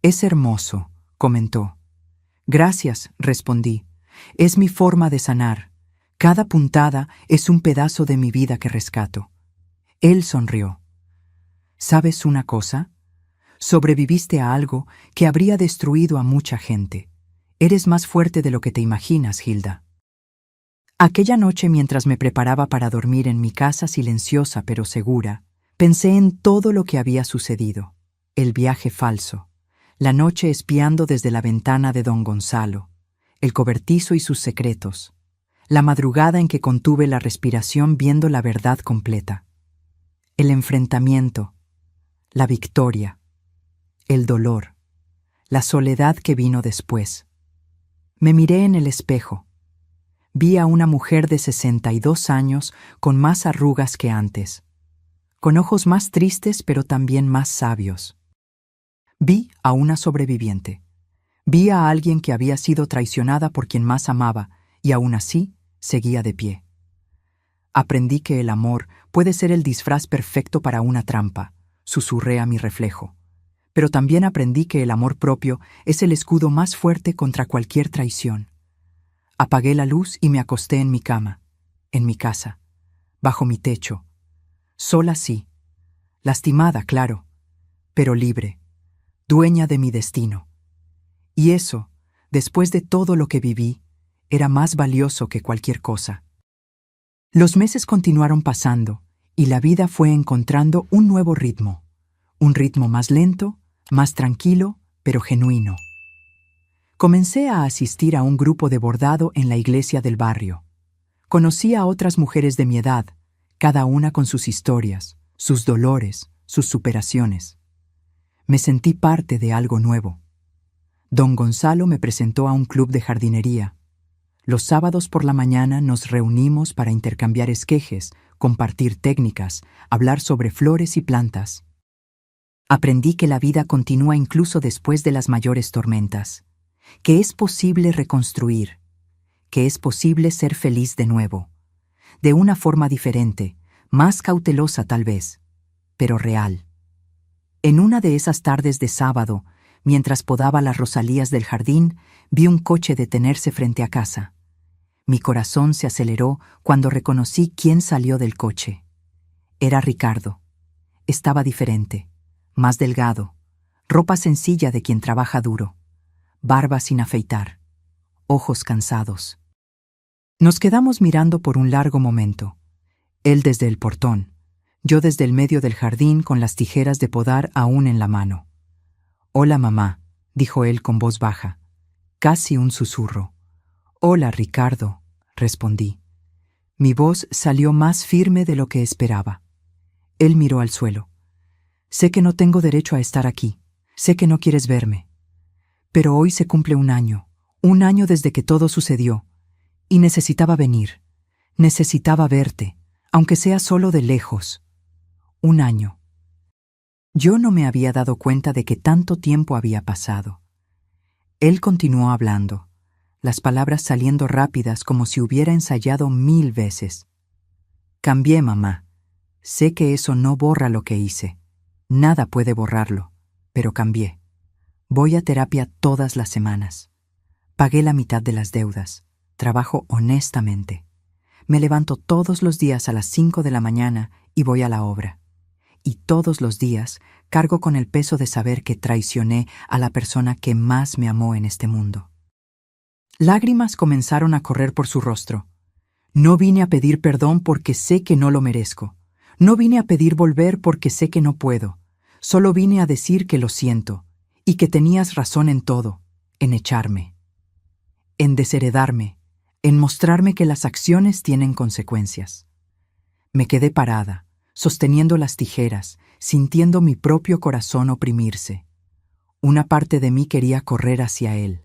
«Es hermoso», comentó. «Gracias», respondí. «Es mi forma de sanar. Cada puntada es un pedazo de mi vida que rescato». Él sonrió. «¿Sabes una cosa? Sobreviviste a algo que habría destruido a mucha gente. Eres más fuerte de lo que te imaginas, Hilda». Aquella noche, mientras me preparaba para dormir en mi casa silenciosa pero segura, pensé en todo lo que había sucedido. El viaje falso, la noche espiando desde la ventana de don Gonzalo, el cobertizo y sus secretos, la madrugada en que contuve la respiración viendo la verdad completa, el enfrentamiento, la victoria, el dolor, la soledad que vino después. Me miré en el espejo. Vi a una mujer de 62 años con más arrugas que antes, con ojos más tristes pero también más sabios. Vi a una sobreviviente. Vi a alguien que había sido traicionada por quien más amaba y aún así seguía de pie. Aprendí que el amor puede ser el disfraz perfecto para una trampa, susurré a mi reflejo. Pero también aprendí que el amor propio es el escudo más fuerte contra cualquier traición. Apagué la luz y me acosté en mi cama, en mi casa, bajo mi techo. Sola sí, lastimada, claro, pero libre, dueña de mi destino. Y eso, después de todo lo que viví, era más valioso que cualquier cosa. Los meses continuaron pasando y la vida fue encontrando un nuevo ritmo. Un ritmo más lento, más tranquilo, pero genuino. Comencé a asistir a un grupo de bordado en la iglesia del barrio. Conocí a otras mujeres de mi edad, cada una con sus historias, sus dolores, sus superaciones. Me sentí parte de algo nuevo. Don Gonzalo me presentó a un club de jardinería. Los sábados por la mañana nos reunimos para intercambiar esquejes, compartir técnicas, hablar sobre flores y plantas. Aprendí que la vida continúa incluso después de las mayores tormentas, que es posible reconstruir, que es posible ser feliz de nuevo, de una forma diferente, más cautelosa tal vez, pero real. En una de esas tardes de sábado, mientras podaba las rosalías del jardín, vi un coche detenerse frente a casa. Mi corazón se aceleró cuando reconocí quién salió del coche. Era Ricardo. Estaba diferente, más delgado, ropa sencilla de quien trabaja duro, barba sin afeitar, ojos cansados. Nos quedamos mirando por un largo momento, él desde el portón, yo desde el medio del jardín con las tijeras de podar aún en la mano. «Hola, mamá», dijo él con voz baja, casi un susurro. «Hola, Ricardo», respondí. Mi voz salió más firme de lo que esperaba. Él miró al suelo. «Sé que no tengo derecho a estar aquí. Sé que no quieres verme. Pero hoy se cumple un año desde que todo sucedió, y necesitaba venir, necesitaba verte, aunque sea solo de lejos. Un año. Yo no me había dado cuenta de que tanto tiempo había pasado. Él continuó hablando, las palabras saliendo rápidas como si hubiera ensayado 1000 veces. Cambié, mamá. Sé que eso no borra lo que hice. Nada puede borrarlo, pero cambié. Voy a terapia todas las semanas. Pagué la mitad de las deudas. Trabajo honestamente. Me levanto todos los días a las 5 de la mañana y voy a la obra. Y todos los días cargo con el peso de saber que traicioné a la persona que más me amó en este mundo. Lágrimas comenzaron a correr por su rostro. No vine a pedir perdón porque sé que no lo merezco. No vine a pedir volver porque sé que no puedo. Solo vine a decir que lo siento y que tenías razón en todo, en echarme, en desheredarme, en mostrarme que las acciones tienen consecuencias. Me quedé parada, sosteniendo las tijeras, sintiendo mi propio corazón oprimirse. Una parte de mí quería correr hacia él,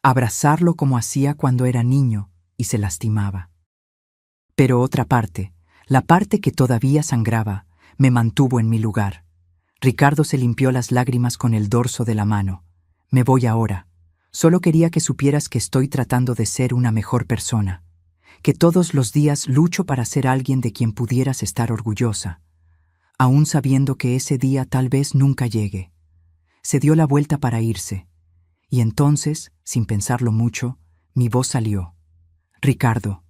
abrazarlo como hacía cuando era niño y se lastimaba. Pero otra parte, la parte que todavía sangraba, me mantuvo en mi lugar. Ricardo se limpió las lágrimas con el dorso de la mano. Me voy ahora. Solo quería que supieras que estoy tratando de ser una mejor persona, que todos los días lucho para ser alguien de quien pudieras estar orgullosa, aún sabiendo que ese día tal vez nunca llegue. Se dio la vuelta para irse, y entonces, sin pensarlo mucho, mi voz salió. Ricardo.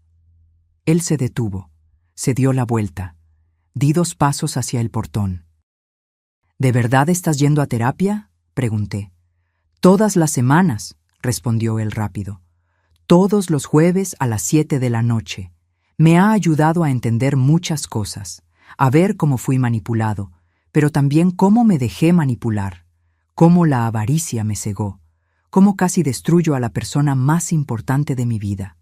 Él se detuvo, se dio la vuelta. Di 2 pasos hacia el portón. ¿De verdad estás yendo a terapia?, pregunté. Todas las semanas, respondió él rápido. Todos los jueves a las 7 de la noche. Me ha ayudado a entender muchas cosas, a ver cómo fui manipulado, pero también cómo me dejé manipular, cómo la avaricia me cegó, cómo casi destruyo a la persona más importante de mi vida.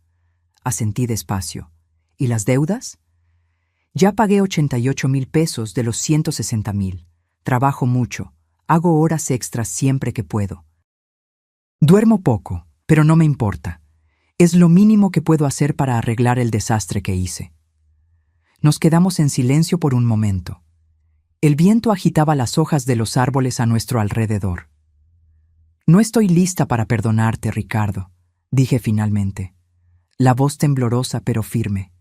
Asentí despacio. ¿Y las deudas? Ya pagué 88,000 pesos de los 160,000. Trabajo mucho, hago horas extras siempre que puedo. Duermo poco, pero no me importa. Es lo mínimo que puedo hacer para arreglar el desastre que hice. Nos quedamos en silencio por un momento. El viento agitaba las hojas de los árboles a nuestro alrededor. No estoy lista para perdonarte, Ricardo, dije finalmente, la voz temblorosa pero firme.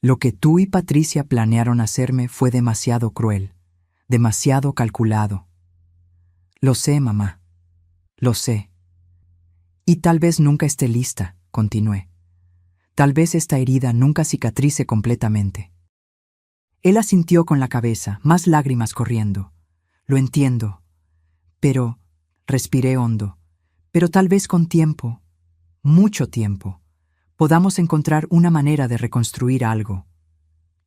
Lo que tú y Patricia planearon hacerme fue demasiado cruel, demasiado calculado. Lo sé, mamá. Lo sé. Y tal vez nunca esté lista, continué. Tal vez esta herida nunca cicatrice completamente. Él asintió con la cabeza, más lágrimas corriendo. Lo entiendo. Pero, respiré hondo, pero tal vez con tiempo, mucho tiempo, podamos encontrar una manera de reconstruir algo.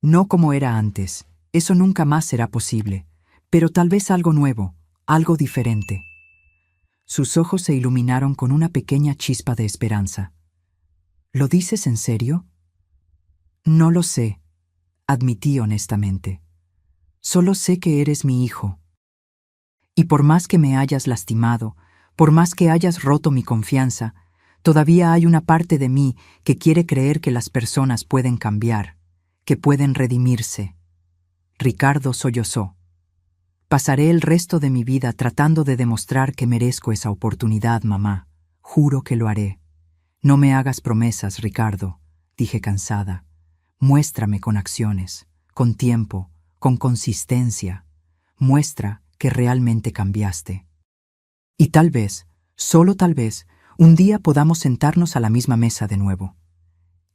No como era antes, eso nunca más será posible, pero tal vez algo nuevo, algo diferente. Sus ojos se iluminaron con una pequeña chispa de esperanza. ¿Lo dices en serio? No lo sé, admití honestamente. Solo sé que eres mi hijo. Y por más que me hayas lastimado, por más que hayas roto mi confianza, todavía hay una parte de mí que quiere creer que las personas pueden cambiar, que pueden redimirse. Ricardo sollozó. Pasaré el resto de mi vida tratando de demostrar que merezco esa oportunidad, mamá. Juro que lo haré. No me hagas promesas, Ricardo, dije cansada. Muéstrame con acciones, con tiempo, con consistencia. Muestra que realmente cambiaste. Y tal vez, solo tal vez, un día podamos sentarnos a la misma mesa de nuevo.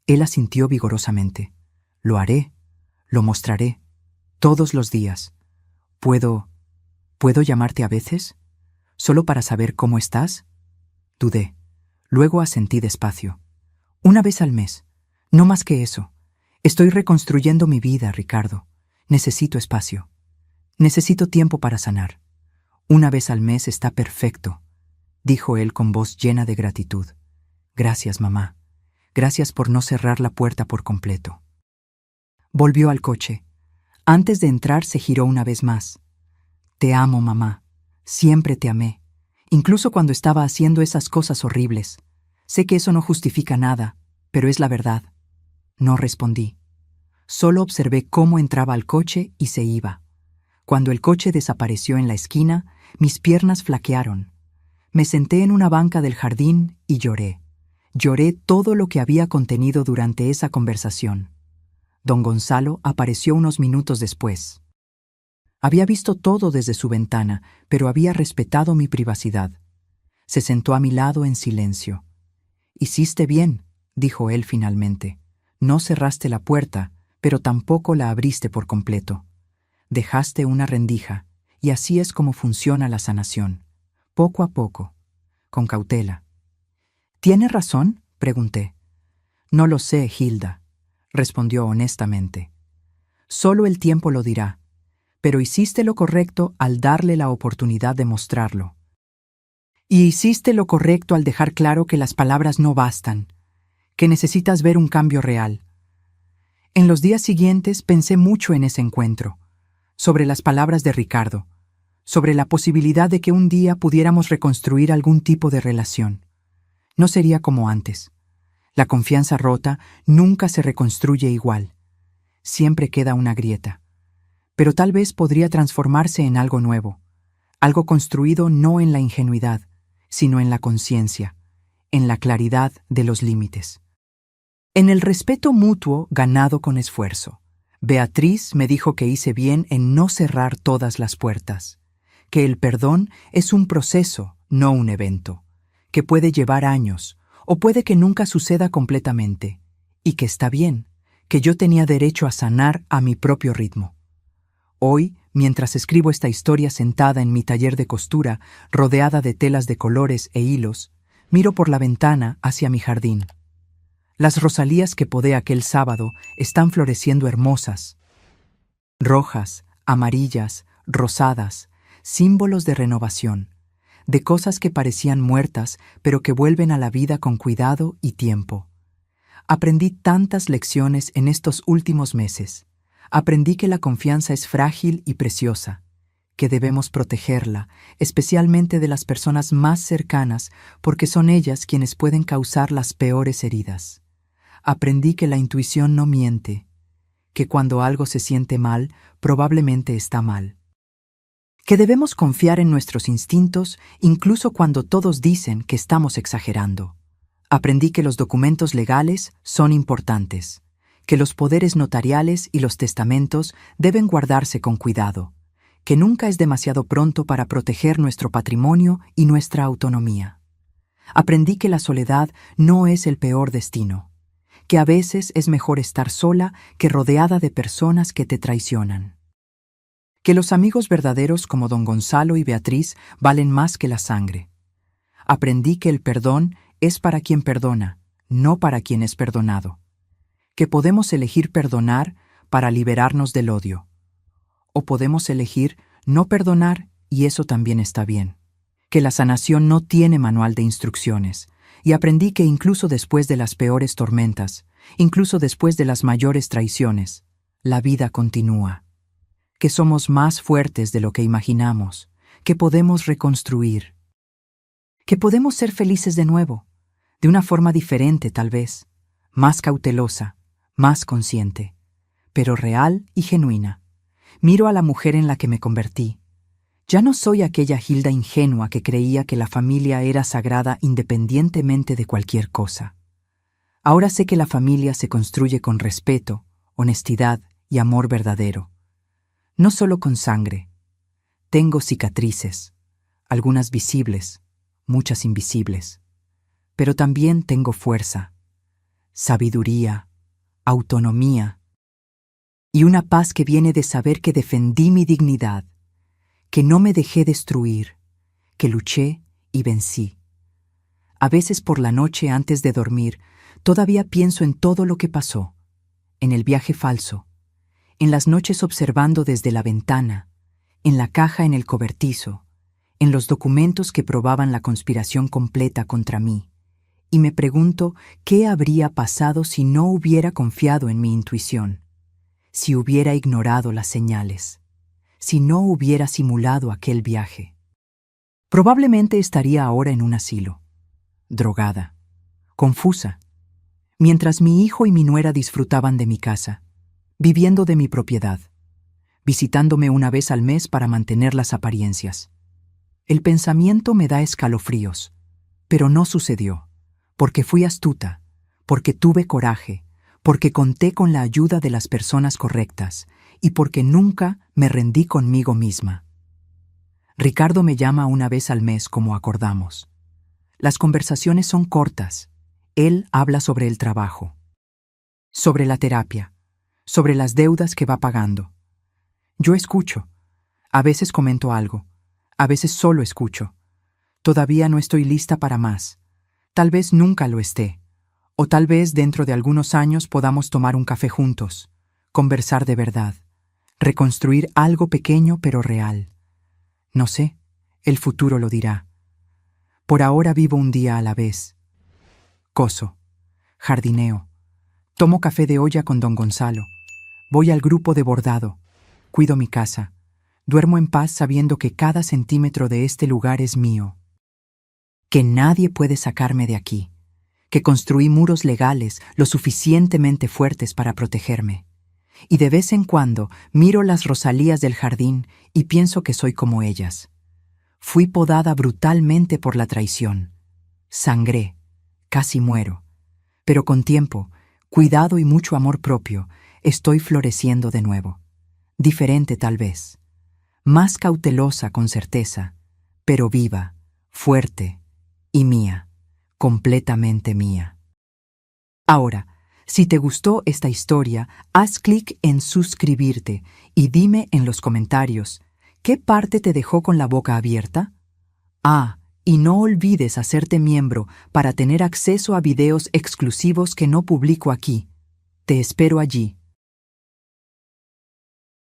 Él asintió vigorosamente. Lo haré, lo mostraré, todos los días. ¿Puedo llamarte a veces? ¿Solo para saber cómo estás? Dudé. Luego asentí despacio. Una vez al mes. No más que eso. Estoy reconstruyendo mi vida, Ricardo. Necesito espacio. Necesito tiempo para sanar. Una vez al mes está perfecto, dijo él con voz llena de gratitud. Gracias, mamá. Gracias por no cerrar la puerta por completo. Volvió al coche. Antes de entrar se giró una vez más. Te amo, mamá. Siempre te amé. incluso cuando estaba haciendo esas cosas horribles. Sé que eso no justifica nada, pero es la verdad. No respondí. Solo observé cómo entraba al coche y se iba. Cuando el coche desapareció en la esquina, mis piernas flaquearon. Me senté en una banca del jardín y lloré. Lloré todo lo que había contenido durante esa conversación. Don Gonzalo apareció unos minutos después. Había visto todo desde su ventana, pero había respetado mi privacidad. Se sentó a mi lado en silencio. «Hiciste bien», dijo él finalmente. «No cerraste la puerta, pero tampoco la abriste por completo. Dejaste una rendija, y así es como funciona la sanación. Poco a poco, con cautela». «¿Tienes razón?», pregunté. «No lo sé, Hilda», respondió honestamente. «Solo el tiempo lo dirá, pero hiciste lo correcto al darle la oportunidad de mostrarlo. Y hiciste lo correcto al dejar claro que las palabras no bastan, que necesitas ver un cambio real». En los días siguientes pensé mucho en ese encuentro, sobre las palabras de Ricardo, sobre la posibilidad de que un día pudiéramos reconstruir algún tipo de relación. No sería como antes. La confianza rota nunca se reconstruye igual. Siempre queda una grieta. Pero tal vez podría transformarse en algo nuevo, algo construido no en la ingenuidad, sino en la conciencia, en la claridad de los límites. En el respeto mutuo ganado con esfuerzo, Beatriz me dijo que hice bien en no cerrar todas las puertas, que el perdón es un proceso, no un evento, que puede llevar años, o puede que nunca suceda completamente, y que está bien, que yo tenía derecho a sanar a mi propio ritmo. Hoy, mientras escribo esta historia sentada en mi taller de costura, rodeada de telas de colores e hilos, miro por la ventana hacia mi jardín. Las rosalías que podé aquel sábado están floreciendo hermosas, rojas, amarillas, rosadas, símbolos de renovación, de cosas que parecían muertas, pero que vuelven a la vida con cuidado y tiempo. Aprendí tantas lecciones en estos últimos meses. Aprendí que la confianza es frágil y preciosa, que debemos protegerla, especialmente de las personas más cercanas, porque son ellas quienes pueden causar las peores heridas. Aprendí que la intuición no miente, que cuando algo se siente mal, probablemente está mal. Que debemos confiar en nuestros instintos incluso cuando todos dicen que estamos exagerando. Aprendí que los documentos legales son importantes, que los poderes notariales y los testamentos deben guardarse con cuidado, que nunca es demasiado pronto para proteger nuestro patrimonio y nuestra autonomía. Aprendí que la soledad no es el peor destino, que a veces es mejor estar sola que rodeada de personas que te traicionan. Que los amigos verdaderos como don Gonzalo y Beatriz valen más que la sangre. Aprendí que el perdón es para quien perdona, no para quien es perdonado. Que podemos elegir perdonar para liberarnos del odio. O podemos elegir no perdonar y eso también está bien. Que la sanación no tiene manual de instrucciones. Y aprendí que incluso después de las peores tormentas, incluso después de las mayores traiciones, la vida continúa. Que somos más fuertes de lo que imaginamos, que podemos reconstruir. Que podemos ser felices de nuevo, de una forma diferente tal vez, más cautelosa, más consciente, pero real y genuina. Miro a la mujer en la que me convertí. Ya no soy aquella Hilda ingenua que creía que la familia era sagrada independientemente de cualquier cosa. Ahora sé que la familia se construye con respeto, honestidad y amor verdadero. No solo con sangre. Tengo cicatrices, algunas visibles, muchas invisibles. Pero también tengo fuerza, sabiduría, autonomía y una paz que viene de saber que defendí mi dignidad, que no me dejé destruir, que luché y vencí. A veces por la noche antes de dormir, todavía pienso en todo lo que pasó, en el viaje falso, en las noches observando desde la ventana, en la caja en el cobertizo, en los documentos que probaban la conspiración completa contra mí, y me pregunto qué habría pasado si no hubiera confiado en mi intuición, si hubiera ignorado las señales, si no hubiera simulado aquel viaje. Probablemente estaría ahora en un asilo, drogada, confusa, mientras mi hijo y mi nuera disfrutaban de mi casa, viviendo de mi propiedad, visitándome una vez al mes para mantener las apariencias. El pensamiento me da escalofríos, pero no sucedió, porque fui astuta, porque tuve coraje, porque conté con la ayuda de las personas correctas y porque nunca me rendí conmigo misma. Ricardo me llama una vez al mes como acordamos. Las conversaciones son cortas. Él habla sobre el trabajo, sobre la terapia, sobre las deudas que va pagando. Yo escucho. A veces comento algo. A veces solo escucho. Todavía no estoy lista para más. Tal vez nunca lo esté. O tal vez dentro de algunos años podamos tomar un café juntos, conversar de verdad, reconstruir algo pequeño pero real. No sé, el futuro lo dirá. Por ahora vivo un día a la vez. Coso, jardineo, tomo café de olla con don Gonzalo, voy al grupo de bordado, cuido mi casa, duermo en paz sabiendo que cada centímetro de este lugar es mío, que nadie puede sacarme de aquí, que construí muros legales lo suficientemente fuertes para protegerme. Y de vez en cuando miro las rosalías del jardín y pienso que soy como ellas. Fui podada brutalmente por la traición. Sangré, casi muero. Pero con tiempo, cuidado y mucho amor propio, estoy floreciendo de nuevo. Diferente tal vez. Más cautelosa con certeza, pero viva, fuerte y mía, completamente mía. Ahora, si te gustó esta historia, haz clic en suscribirte y dime en los comentarios, ¿qué parte te dejó con la boca abierta? Y no olvides hacerte miembro para tener acceso a videos exclusivos que no publico aquí. Te espero allí.